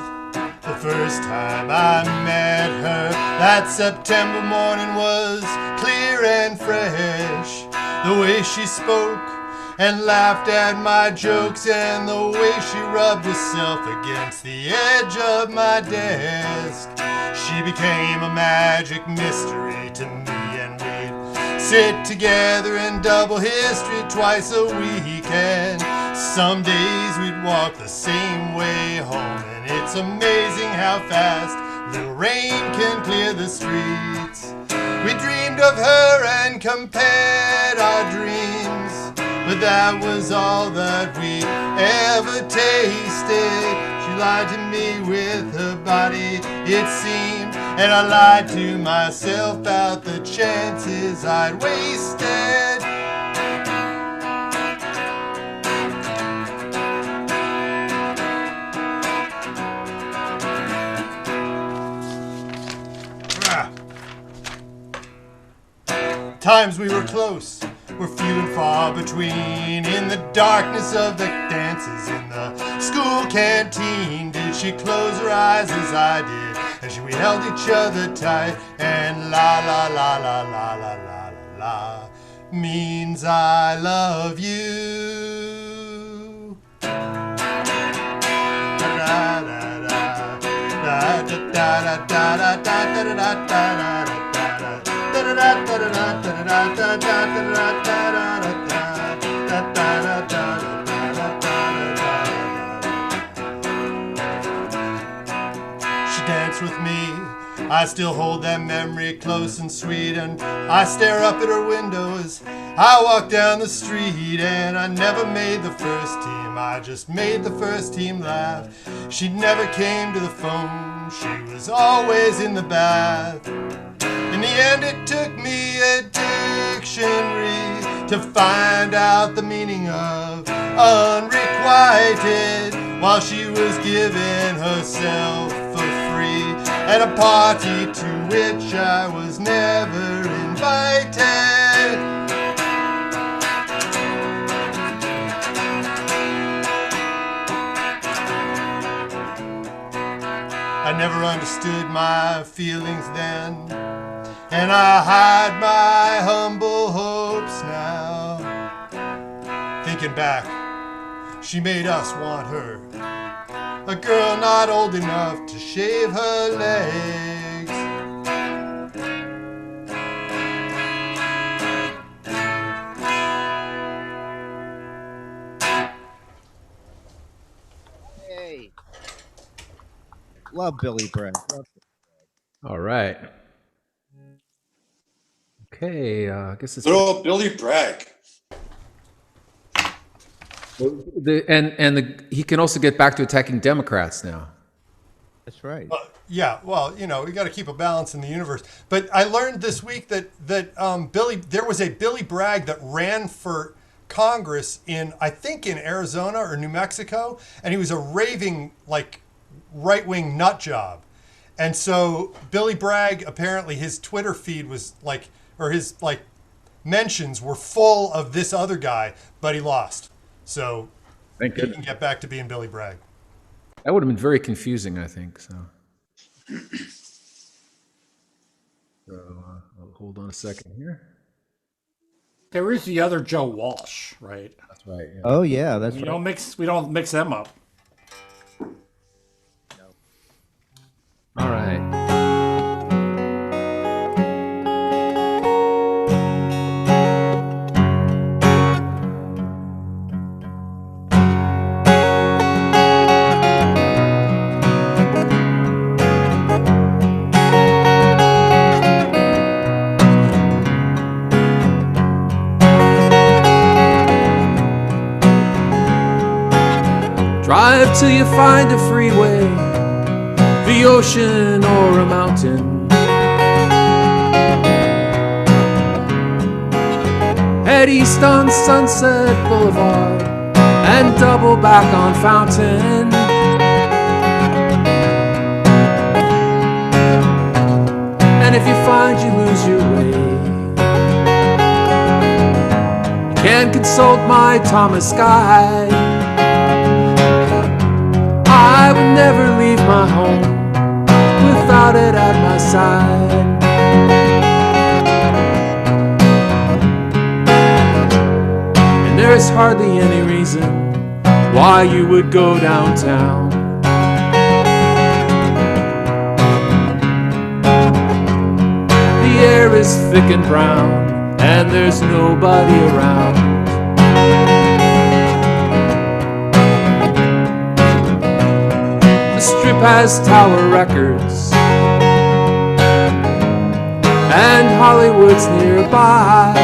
the first time I met her. That September morning was clear and fresh. The way she spoke and laughed at my jokes, and the way she rubbed herself against the edge of my desk. She became a magic mystery to me, and we'd sit together in double history twice a week. And some days we'd walk the same way home, and it's amazing how fast little rain can clear the streets. We dreamed of her and compared our dreams, but that was all that we ever tasted. She lied to me with her body, it seemed, and I lied to myself about the chances I'd wasted. Times we were close were few and far between. In the darkness of the dances in the school canteen, did she close her eyes as I did, and we held each other tight, and la la la la la la la la la means I love you. Da da da da da da da da da da da da. She danced with me, I still hold that memory close and sweet, and I stare up at her windows. I walk down the street, and I never made the first team, I just made the first team laugh. She never came to the phone, she was always in the bath. In the end, it took me a dictionary to find out the meaning of unrequited, while she was giving herself for free at a party to which I was never invited. I never understood my feelings then, and I hide my humble hopes now. Thinking back, she made us want her, a girl not old enough to shave her legs. Hey. Love Billy Bragg. All right. Okay, I guess it's Good old Billy Bragg. he can also get back to attacking Democrats now. That's right. Yeah, well, you know, we got to keep a balance in the universe. But I learned this week that there was a Billy Bragg that ran for Congress I think in Arizona or New Mexico, and he was a raving like right-wing nut job. And so Billy Bragg, apparently his Twitter feed was like, or his mentions were full of this other guy, but he lost. So Thank he can goodness. get back to being Billy Bragg. That would have been very confusing, I think. So, I'll hold on a second here. There is the other Joe Walsh, right? That's right. Yeah. Oh yeah, that's We right. don't mix them up. All right. Drive till you find a freeway, the ocean or a mountain. Head east on Sunset Boulevard and double back on Fountain. And if you find you lose your way, you can consult my Thomas Guide. I would never leave my home without it at my side. And there is hardly any reason why you would go downtown. The air is thick and brown, and there's nobody around. The strip has Tower Records, and Hollywood's nearby.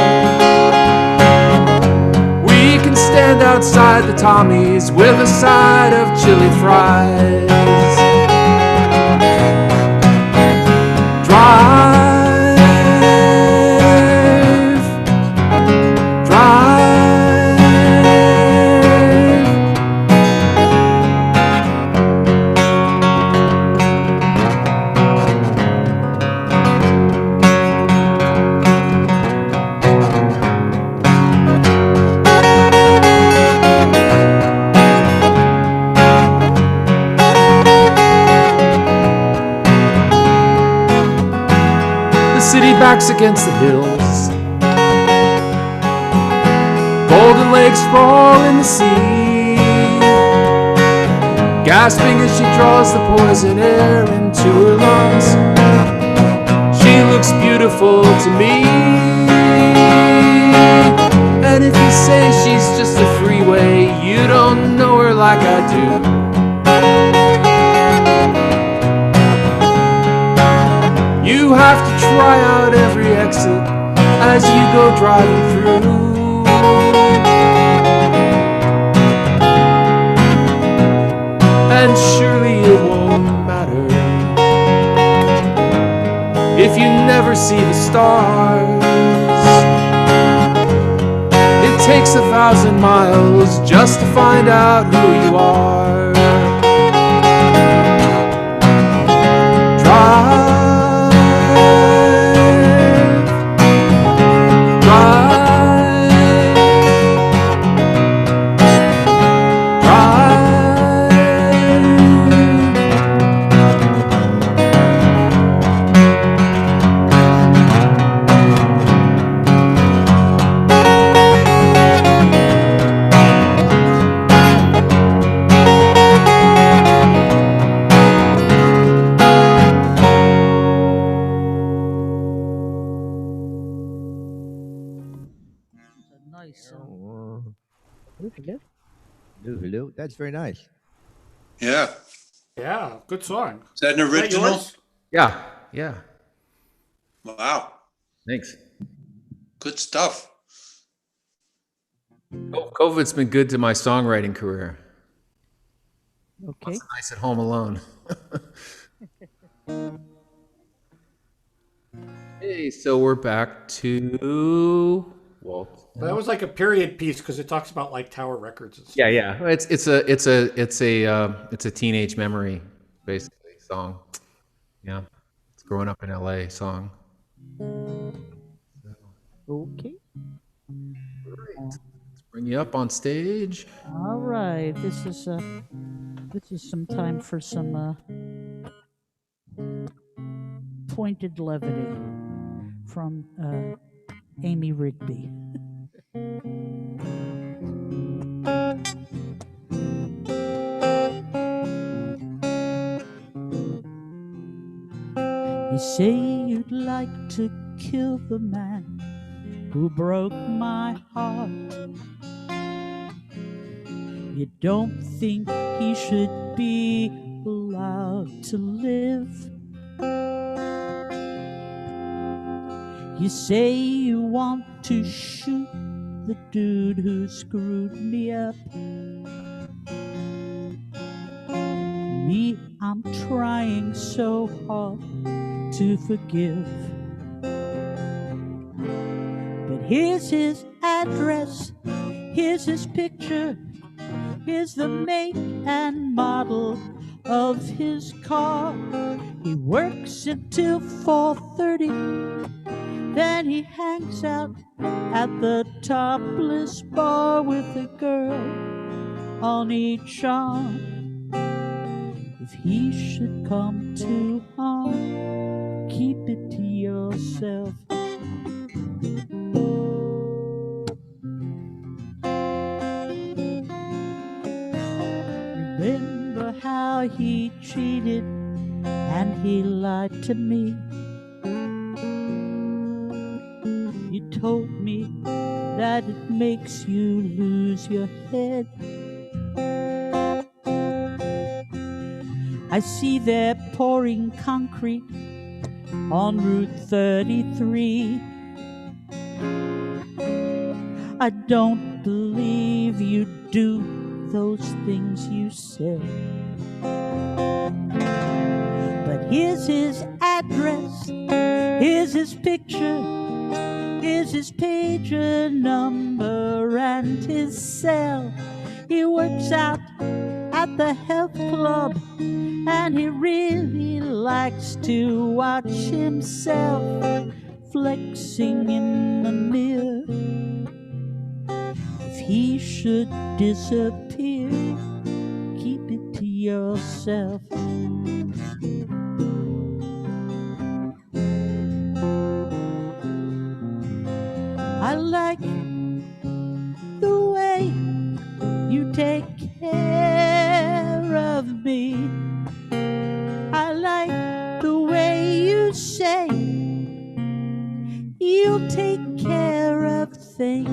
We can stand outside the Tommy's with a side of chili fries. Drive, drive. City backs against the hills, golden lakes sprawl in the sea, gasping as she draws the poison air into her lungs. She looks beautiful to me, and if you say she's just a freeway, you don't know her like I do. You have to try out every exit as you go driving through. And surely it won't matter if you never see the stars. It takes 1,000 miles just to find out who you are. Drive. Nice. Hello. That's very nice. Yeah. Yeah, good song. Is that an Is that original? yours? Yeah, yeah. Wow. Thanks. Good stuff. COVID's been good to my songwriting career. Okay. It's nice at home alone. Hey, so we're back to Walt. That was like a period piece because it talks about like Tower Records and stuff. Yeah, yeah. It's a teenage memory, basically song. Yeah, it's growing up in LA song. Okay. Bring you up on stage. All right, this is some time for some pointed levity from Amy Rigby. You say you'd like to kill the man who broke my heart. You don't think he should be allowed to live. You say you want to shoot the dude who screwed me up. Me, I'm trying so hard to forgive. But here's his address, here's his picture, here's the make and model of his car. He works until 4:30, then he hangs out at the topless bar with a girl on each arm. If he should come to harm, keep it to yourself. Remember how he cheated and he lied to me. You told me that it makes you lose your head. I see they're pouring concrete on Route 33. I don't believe you do those things you said. But here's his address, here's his picture, here's his pager number and his cell. He works out at the health club and he really likes to watch himself flexing in the mirror. If he should disappear, keep it to yourself. I like the way you take care of me. I like the way you say you'll take care of things.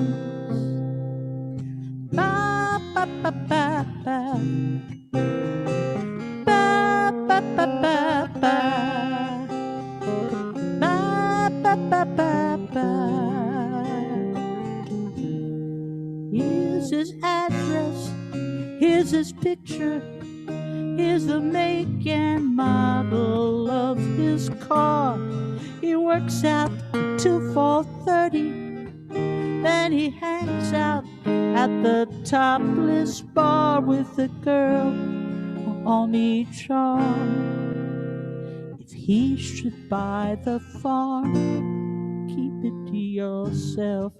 Ba ba ba ba ba. Ba ba ba ba ba. Ba ba ba ba ba. Here's his address, here's his picture, here's the make and model of his car. He works out till 4:30, then he hangs out at the topless bar with a girl on each arm. If he should buy the farm, keep it to yourself.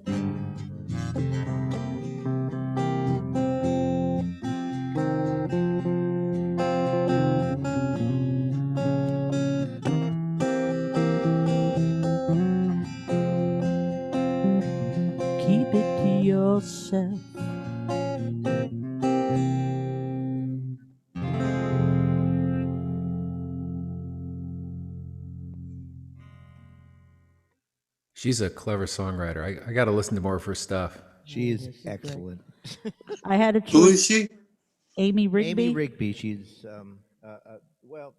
Keep it to yourself. She's a clever songwriter. I got to listen to more of her stuff. She is Yes, she's great. excellent. I had a Who choice. is she? Amy Rigby. Amy Rigby. She's well,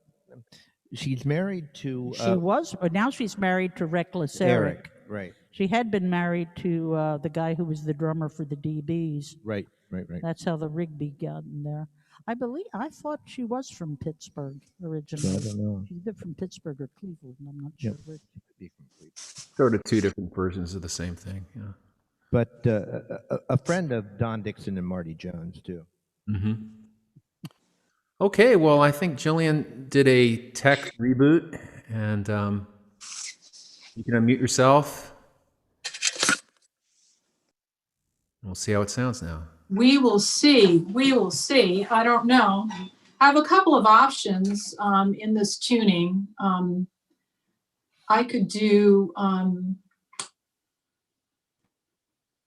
she's married to She was, but now she's married to Reckless Eric. Right, She had been married to the guy who was the drummer for the DBs. right. That's how the Rigby got in there. I thought she was from Pittsburgh originally. I don't know. She's either from Pittsburgh or Cleveland. I'm not sure which. Be complete. Sort of two different versions of the same thing. Yeah. But a friend of Don Dixon and Marty Jones too. Okay, well, I think Jillian did a tech reboot, and you can unmute yourself. We'll see how it sounds now. We will see. We will see. I don't know. I have a couple of options in this tuning. I could do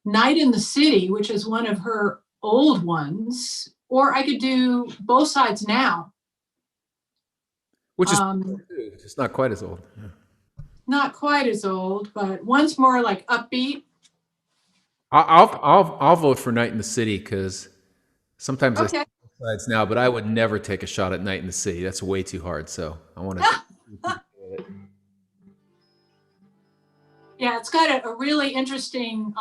Night in the City, which is one of her old ones, or I could do Both Sides Now. Which is it's not quite as old. Yeah. Not quite as old, but one's more like upbeat. I'll vote for Night in the City because sometimes I see Okay. both sides now, but I would never take a shot at Night in the City. That's way too hard. So I want to. Yeah, it's got a really interesting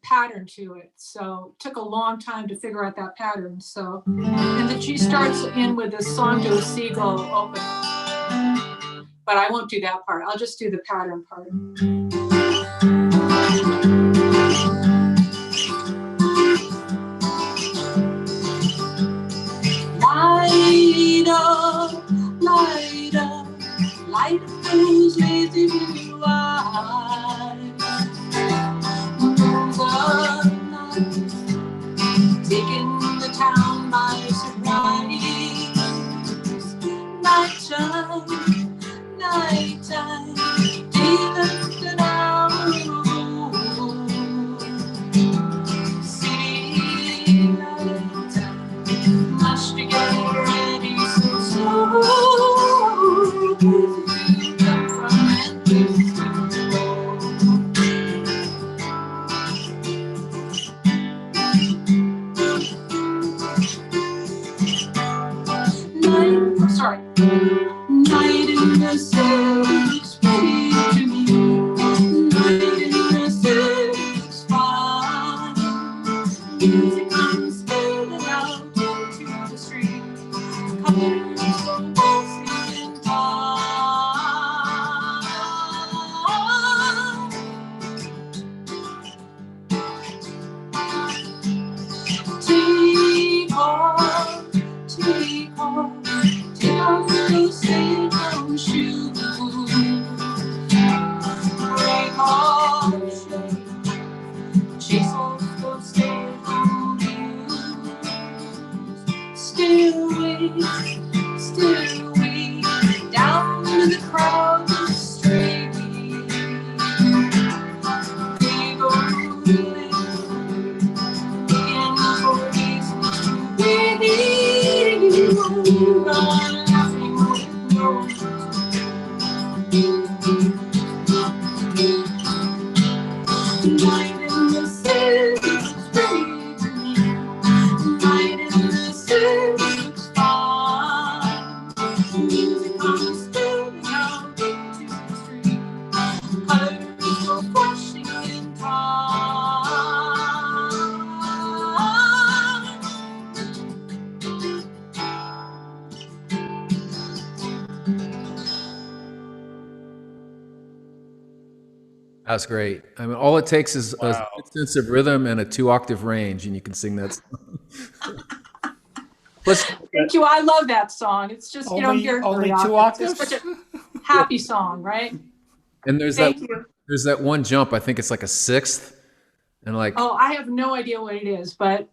pattern to it. So it took a long time to figure out that pattern. So, and then she starts in with a Song to a Seagull open. But I won't do that part. I'll just do the pattern part. Light up, light up those lazy blue eyes. Those are nights, taking the town by surprise. Nighttime, nighttime, deep in our room. City nighttime, much to get ready so slow. Come from and night, sorry. Night in the city looks pretty to me. Night in the city looks fine. Music comes spilling out into the street. Colors go dancing in time. Take off, take off, take off those sailor shoes. Break off the shades, chase off those stay-at-home blues. Stay away, down to the crowded street. They go away, looking for reasons to believe you. Run laughing with no night in the city looks pretty to me. Night in the city looks fine. Music comes spilling out into the street. Colors go flashing in time. That's great. I mean, all it takes is a good sense of rhythm and a 2-octave range, and you can sing that song. Thank you. I love that song. It's just, you don't Only, hear it only very two often. octaves? It's such a happy song, right? And there's Thank you. there's that one jump. I think it's like a sixth, and like Oh, I have no idea what it is, but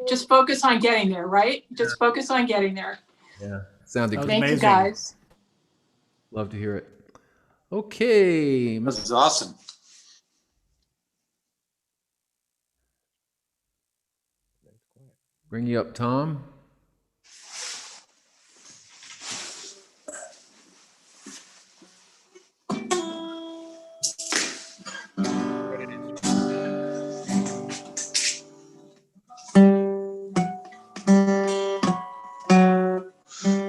just focus on getting there, right? Just focus on getting there. yeah, sounded That was good. Thank you, amazing. guys. Love to hear it. Okay, This is awesome. bring you up, Tom.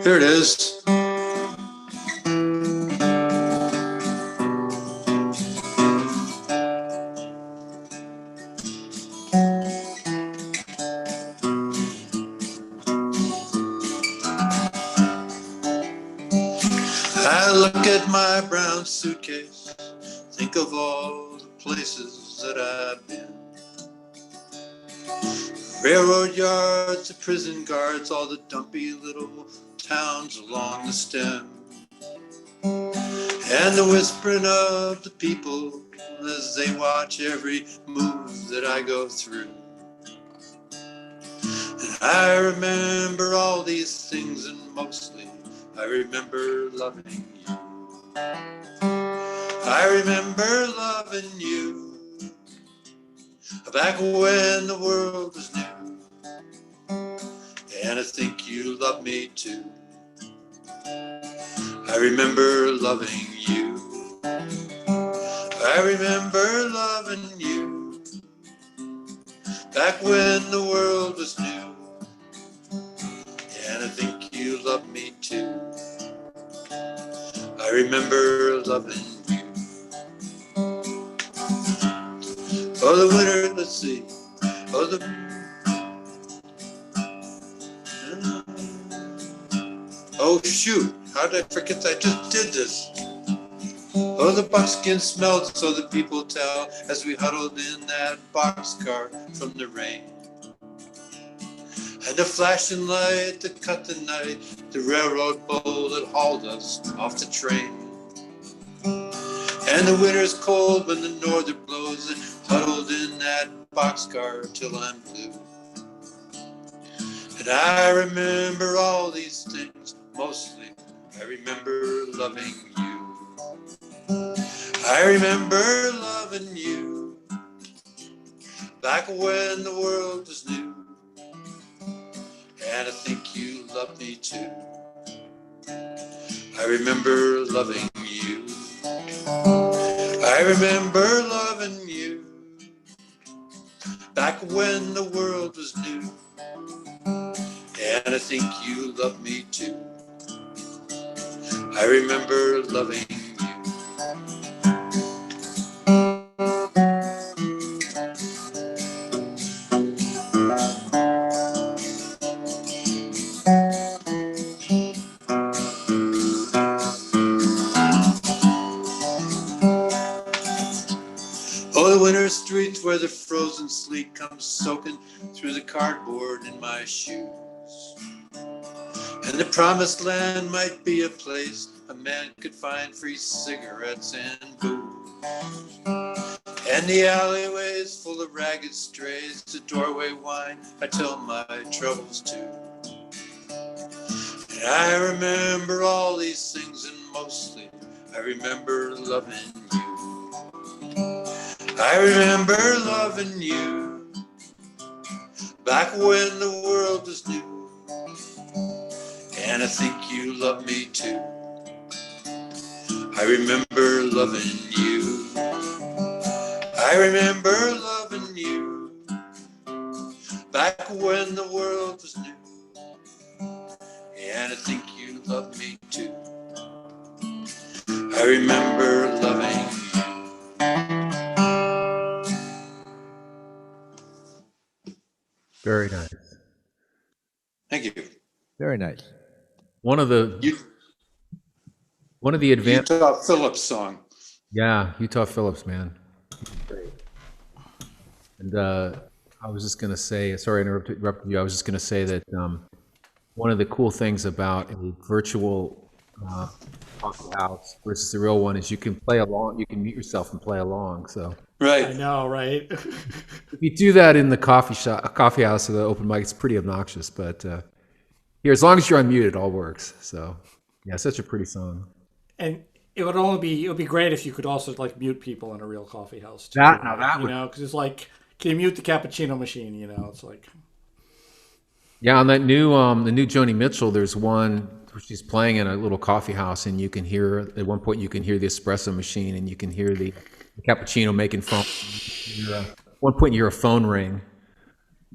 Here it is. I look at my brown suitcase, think of all the places that I've been. Railroad yards, the prison guards, all the dumpy little towns along the stem. And the whispering of the people as they watch every move that I go through. I remember all these things, and mostly I remember loving you. I remember loving you back when the world was new, and I think you love me too. I remember loving you. I remember loving you back when the world was new, and I think you love me too. I remember loving you. Oh, the winter, let's see. Oh, the oh shoot! How did I forget that I just did this? Oh, the buckskin smelled, so the people tell, as we huddled in that boxcar from the rain. And the flashing light that cut the night, the railroad pole that hauled us off the train. And the winter's cold when the norther blows, and huddled in that boxcar till I'm blue. And I remember all these things, mostly I remember loving you. I remember loving you back when the world was new, and I think you love me too. I remember loving you. I remember loving you back when the world was new, and I think you love me too. I remember loving you. Oh, the winter streets where the frozen sleet comes soaking through the cardboard in my shoes. And the promised land might be a place a man could find free cigarettes and booze. And the alleyways full of ragged strays, the doorway wine I tell my troubles to. And I remember all these things, and mostly I remember loving you. I remember loving you back when the world was new, and I think you love me too. I remember loving you. I remember loving you back when the world was new, and I think you love me too. I remember loving you. Very nice. Thank you. Very nice. One of the advanced, Utah Phillips song. yeah, Utah Phillips, man. Great. And I was just gonna say, sorry, I interrupted you. I was just gonna say that one of the cool things about a virtual coffee house versus the real one is you can play along. You can mute yourself and play along. So I Right. know, right? if you do that in the coffee house or the open mic, it's pretty obnoxious. But here, as long as you're unmuted, it all works. So yeah, such a pretty song. And it would be great if you could also like mute people in a real coffee house too. That you would- know, because it's like, can you mute the cappuccino machine? You know, it's like, Yeah, on that new the new Joni Mitchell, there's one where she's playing in a little coffee house, and you can hear at one point you can hear the espresso machine, and you can hear the cappuccino making foam. At one point, you hear a phone ring.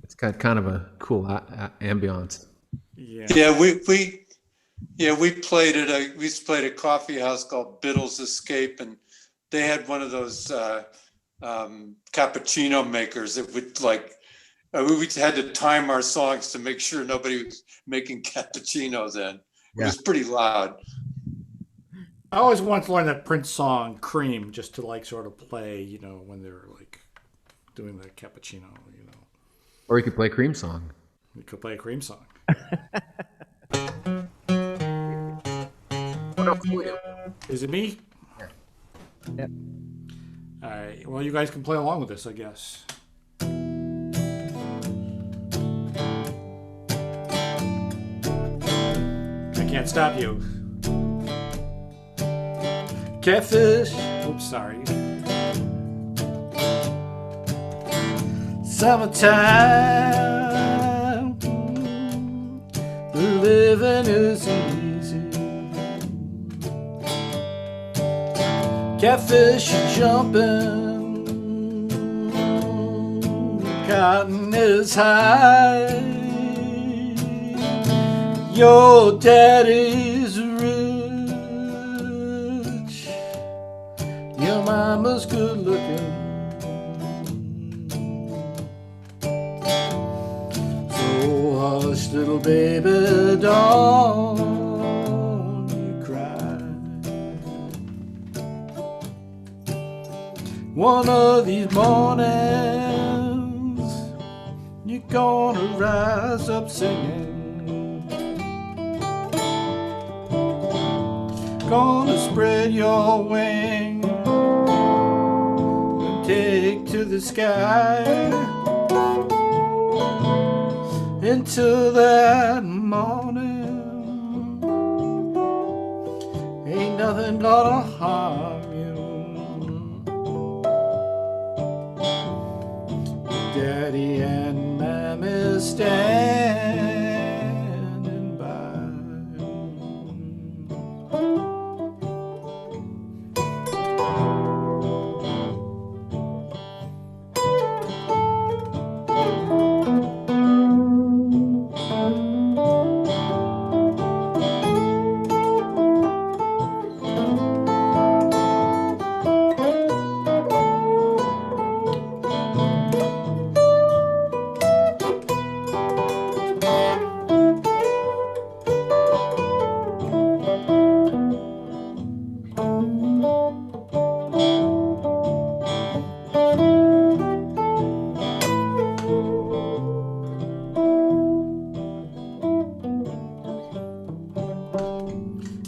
It's kind of a cool ambiance. yeah. Yeah, we played at a coffee house called Biddle's Escape, and they had one of those cappuccino makers that would like we had to time our songs to make sure nobody was making cappuccino then. It was pretty loud. I always wanted to learn that Prince song "Cream" just to like sort of play, you know, when they're like doing the cappuccino. You know, Or you could play Cream Song. we could play a Cream song. What else will you? Is it me? Yep. All right. Well, you guys can play along with this, I guess. can't stop you. Catfish. Oops, sorry. Summertime. Living is easy. Catfish are jumping. Cotton is high. Your daddy's rich. Your mama's good looking. So hush, little baby, don't you cry. One of these mornings, you're gonna rise up singing. Gonna spread your wings and take to the sky. Into that morning, ain't nothing gonna harm you. Daddy and Mammy standing by.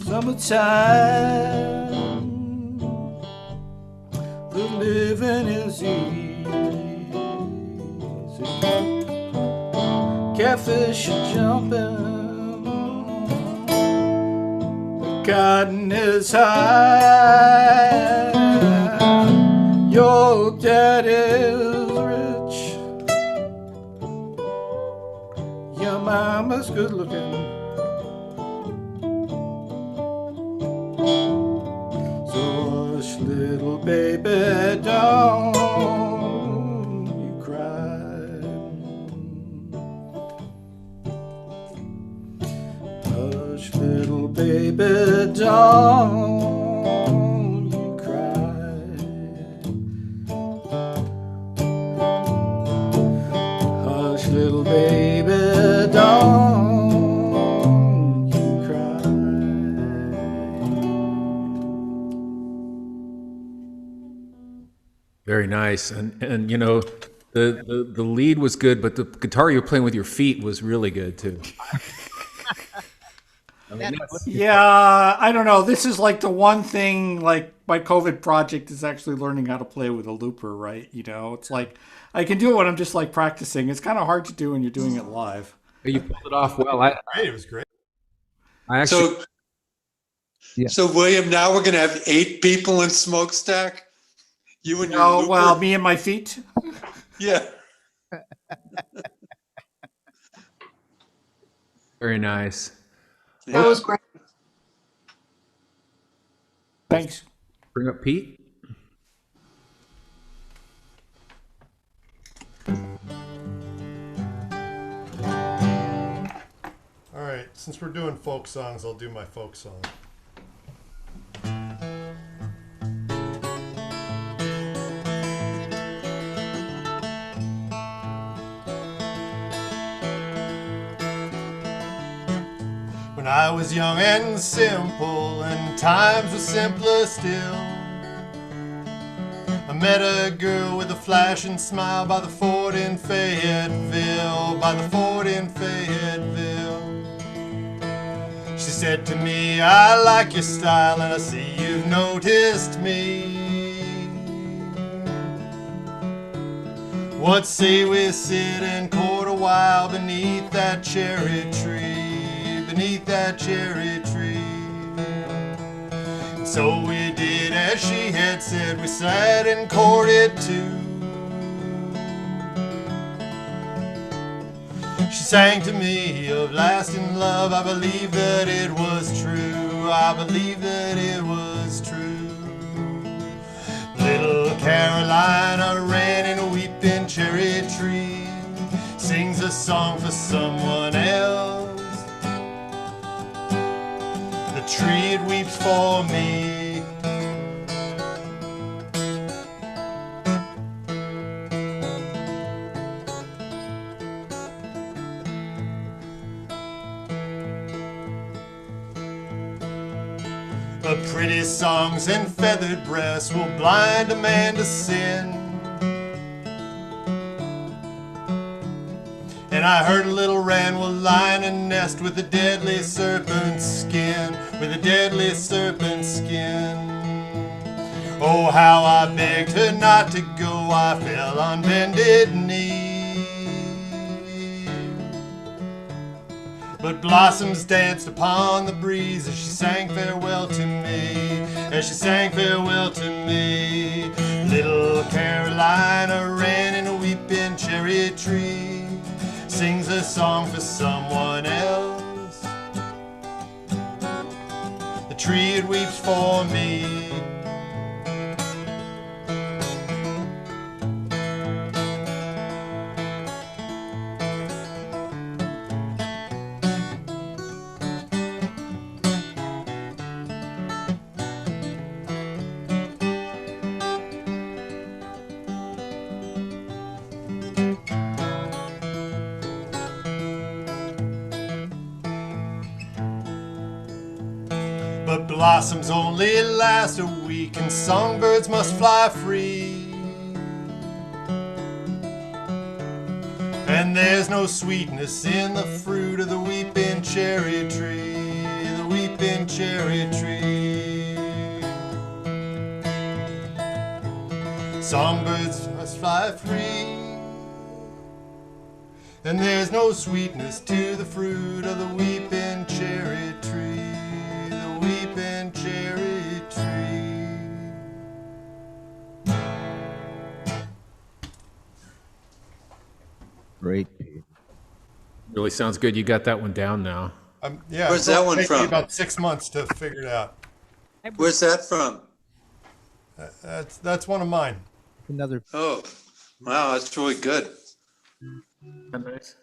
Summertime, the living is easy. Catfish are jumping, the cotton is high. Your daddy's rich, your mama's good looking. Little baby, don't you cry. Hush, little baby, don't you cry. Hush, little baby, don't you cry. Very nice. And you know, the lead was good, but the guitar you were playing with your feet was really good too. Yeah, I don't know. This is like the one thing, like my COVID project is actually learning how to play with a looper, right? You know, it's like I can do it when I'm just like practicing. It's kind of hard to do when you're doing it live. You pulled it off well. Great, it was great. I actually, So William, now we're gonna have 8 people in Smokestack. You and your Oh, looper? well, me and my feet. Yeah. very nice. That was great. Thanks. Bring up Pete. All right, since we're doing folk songs, I'll do my folk song. When I was young and simple, and times were simpler still, I met a girl with a flashing smile by the fort in Fayetteville, by the fort in Fayetteville. She said to me, I like your style, and I see you've noticed me. What say we sit and court a while beneath that cherry tree, beneath that cherry tree. And so we did as she had said, we sat and courted too. She sang to me of lasting love. I believe that it was true. I believe that it was true. Little Carolina ran in a weeping cherry tree, sings a song for someone else. The tree, it weeps for me. The pretty songs and feathered breasts will blind a man to sin. And I heard a little wren will line a nest with a deadly serpent's skin, with a deadly serpent's skin. Oh, how I begged her not to go, I fell on bended knee. But blossoms danced upon the breeze as she sang farewell to me, as she sang farewell to me. Little Carolina ran in a weeping cherry tree, sings a song for someone else. The tree, it weeps for me. But blossoms only last a week, and songbirds must fly free. And there's no sweetness in the fruit of the weeping cherry tree, the weeping cherry tree. Songbirds must fly free, and there's no sweetness to the fruit of the weeping cherry tree, the weeping cherry tree. Great. Really sounds good. You got that one down now. Yeah, Where's that one it'll take me from? about 6 months to figure it out. Where's that from? That's one of mine. Another. Oh, wow, that's really good. Nice.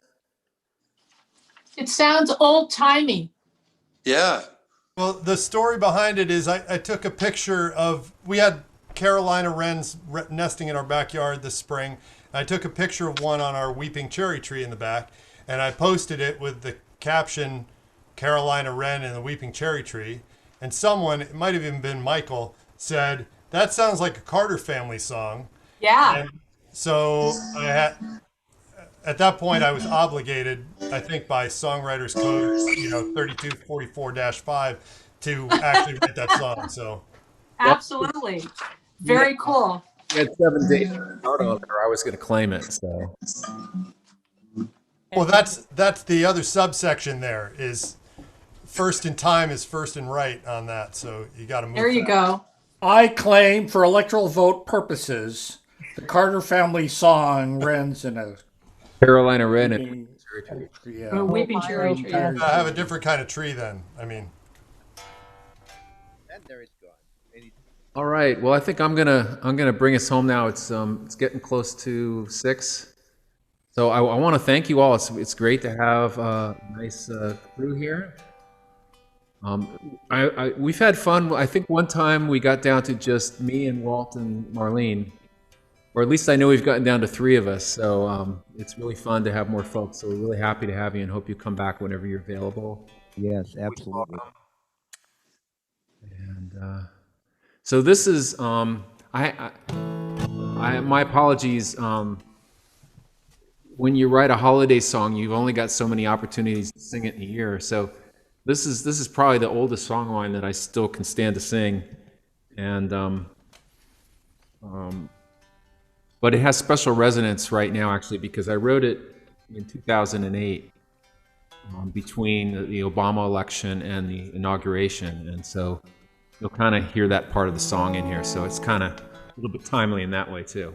It sounds old timey. Yeah. Well, the story behind it is I took a picture of, we had Carolina wrens nesting in our backyard this spring. I took a picture of one on our weeping cherry tree in the back, and I posted it with the caption, Carolina wren and the weeping cherry tree. And someone, it might have even been Michael, said, that sounds like a Carter family song. Yeah. And so I had, at that point, I was obligated, I think by Songwriters Code, 3244-5, to actually write that song. So Absolutely. Very cool. You had 7 days to start on it, or I was going to claim it. So well, that's the other subsection there is first in time is first in right on that. So you got to move. There you go. I claim, for electoral vote purposes, the Carter family song "Wrens in a Carolina Red and A weeping cherry tree. I have a different kind of tree then. I mean, And there it's gone. all right. Well, I think I'm gonna bring us home now. It's getting close to 6. So I want to thank you all. It's great to have a nice crew here. We've had fun. I think one time we got down to just me and Walt and Marlene, or at least I know we've gotten down to 3 of us. So it's really fun to have more folks. So we're really happy to have you and hope you come back whenever you're available. Yes, absolutely. And so this is my apologies. When you write a holiday song, you've only got so many opportunities to sing it in a year. So this is probably the oldest song of mine that I still can stand to sing, and but it has special resonance right now actually because I wrote it in 2008, between the Obama election and the inauguration. And so you'll kind of hear that part of the song in here. So it's kind of a little bit timely in that way, too.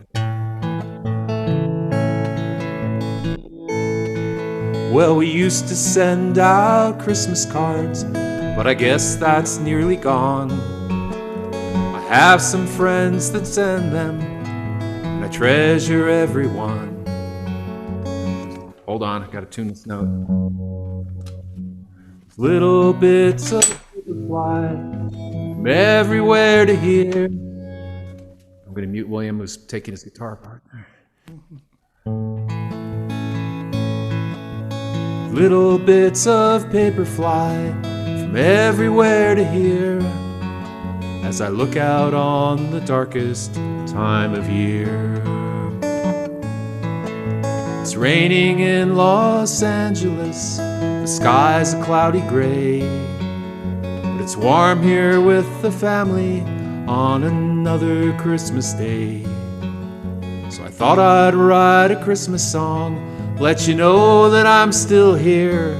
Well, we used to send out Christmas cards, but I guess that's nearly gone. I have some friends that send them, and I treasure everyone. Hold on, I gotta tune this note. Little bits of fly from everywhere to here. I'm gonna mute William, who's taking his guitar apart. Little bits of paper fly from everywhere to here as I look out on the darkest time of year. It's raining in Los Angeles, the sky's a cloudy gray, but it's warm here with the family on another Christmas day. So I thought I'd write a Christmas song, let you know that I'm still here,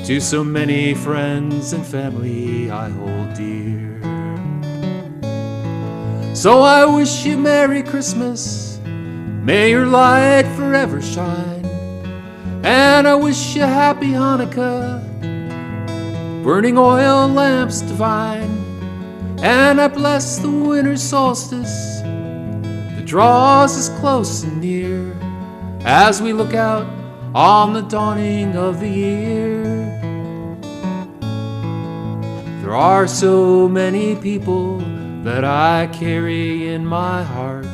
to so many friends and family I hold dear. So I wish you Merry Christmas, may your light forever shine, and I wish you Happy Hanukkah, burning oil lamps divine, and I bless the winter solstice that draws us close and near as we look out on the dawning of the year. There are so many people that I carry in my heart,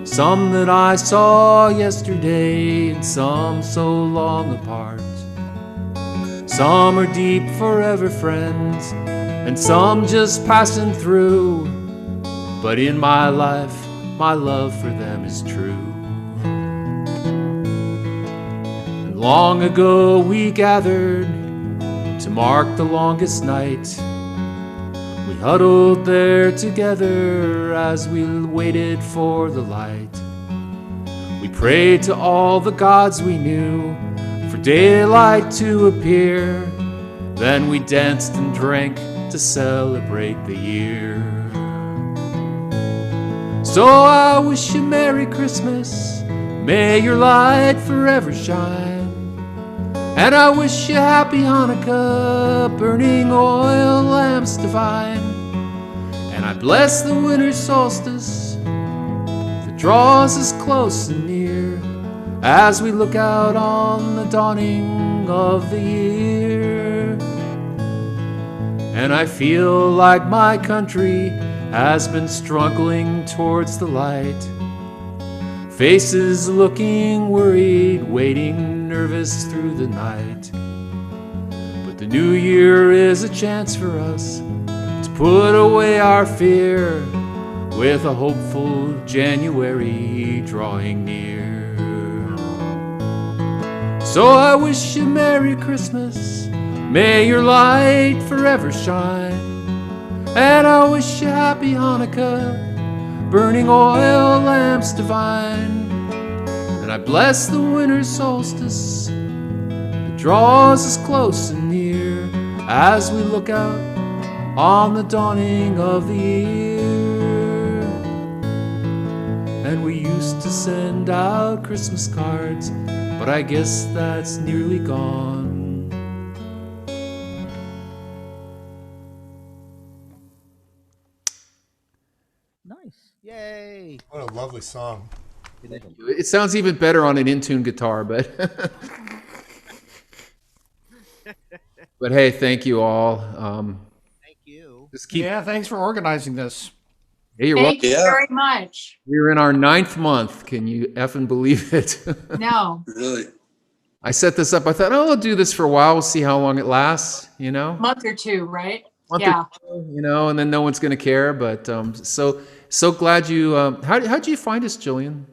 some that I saw yesterday and some so long apart. Some are deep forever friends and some just passing through, but in my life my love for them is true. Long ago we gathered to mark the longest night. We huddled there together as we waited for the light. We prayed to all the gods we knew for daylight to appear. Then we danced and drank to celebrate the year. So I wish you Merry Christmas, may your light forever shine. And I wish you Happy Hanukkah, burning oil lamps divine. And I bless the winter solstice that draws us close and near as we look out on the dawning of the year. And I feel like my country has been struggling towards the light. Faces looking worried, waiting nervous through the night. But the new year is a chance for us to put away our fear with a hopeful January drawing near. So I wish you Merry Christmas, may your light forever shine. And I wish you Happy Hanukkah, burning oil lamps divine. And I bless the winter solstice that draws us close and near as we look out on the dawning of the year. And we used to send out Christmas cards, but I guess that's nearly gone. Nice. Yay. What a lovely song. It sounds even better on an in-tune guitar, but but hey, thank you all. Thank you. Just keep. Yeah, thanks for organizing this. Hey, you're Thank welcome. you Yeah. very much. We're in our 9th month. Can you effing believe it? No, Really? I set this up. I thought, oh, I'll do this for a while. We'll see how long it lasts. You know, month or two, right? month or Yeah. two, you know, and then no one's going to care. But so glad you. How'd you find us, Jillian?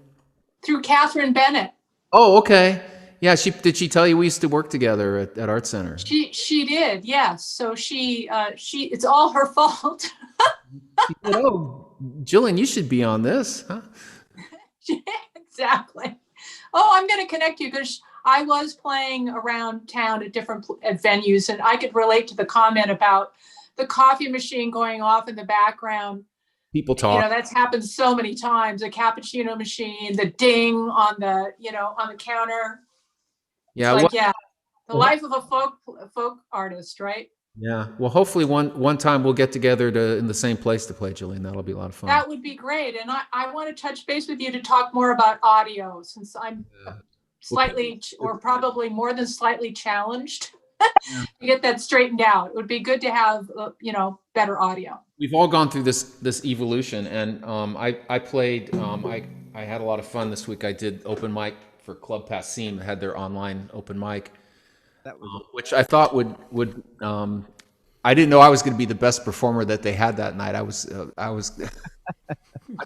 Through Catherine Bennett. Oh, okay. Yeah, did she tell you we used to work together at Art Center? She did, yes. So she it's all her fault. She said, oh, Jillian, you should be on this, huh? Exactly. Oh, I'm going to connect you because I was playing around town at different at venues, and I could relate to the comment about the coffee machine going off in the background. People You talk. know, that's happened so many times. The cappuccino machine, the ding on the, on the counter. Yeah. It's like, Well, yeah, the well, life of a folk artist, right? yeah. Well, hopefully one time we'll get together in the same place to play, Jillian. That'll be a lot of fun. That would be great. And I want to touch base with you to talk more about audio, since I'm slightly, or probably more than slightly challenged to get that straightened out. It would be good to have, better audio. We've all gone through this evolution, and I played. I had a lot of fun this week. I did open mic for Club Passim. They had their online open mic, That was which I thought would. I didn't know I was going to be the best performer that they had that night. I was. I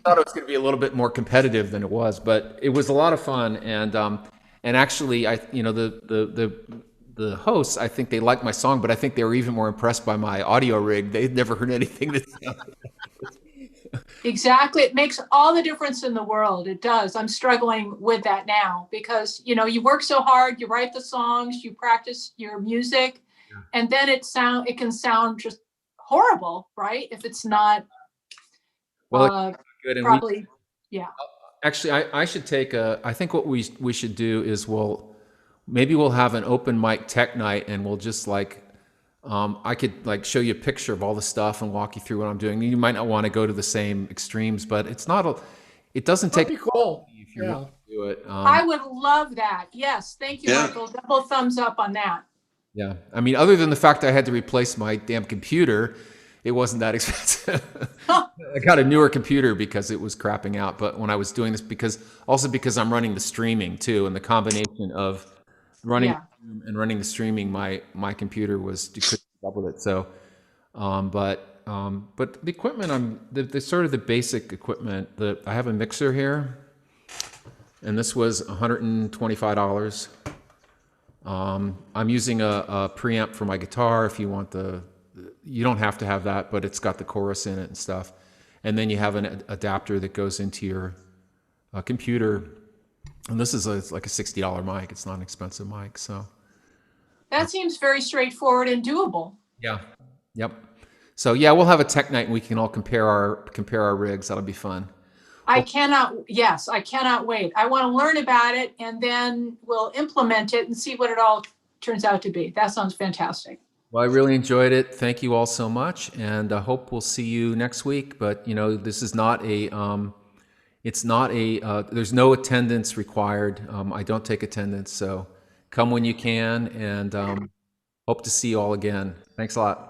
thought it was going to be a little bit more competitive than it was, but it was a lot of fun. And actually, the hosts, I think they liked my song, but I think they were even more impressed by my audio rig. They'd never heard anything that sounded. Exactly. It makes all the difference in the world. It does. I'm struggling with that now because, you work so hard, you write the songs, you practice your music, and then it can sound just horrible, right? If it's not Good. And probably, yeah. actually, I should take I think what we should do is maybe we'll have an open mic tech night, and we'll just I could show you a picture of all the stuff and walk you through what I'm doing. You might not want to go to the same extremes, but it doesn't take That'd be cool. if you want to do it. I would love that. Yes. Thank you, Michael. Double thumbs up on that. Yeah. I mean, other than the fact I had to replace my damn computer, it wasn't that expensive. I got a newer computer because it was crapping out. But when I was doing this, because I'm running the streaming too, and the combination of running and running the streaming, my computer was you couldn't double it. So, but the equipment, the sort of the basic equipment. I have a mixer here, and this was $125. I'm using a preamp for my guitar. If you want you don't have to have that, but it's got the chorus in it and stuff. And then you have an adapter that goes into your computer. And this is like a $60 mic. It's not an expensive mic. So that seems very straightforward and doable. Yeah. Yep. So yeah, we'll have a tech night and we can all compare our rigs. That'll be fun. I cannot wait. I want to learn about it, and then we'll implement it and see what it all turns out to be. That sounds fantastic. Well, I really enjoyed it. Thank you all so much, and I hope we'll see you next week. But this is not there's no attendance required. I don't take attendance, so come when you can, and hope to see you all again. Thanks a lot.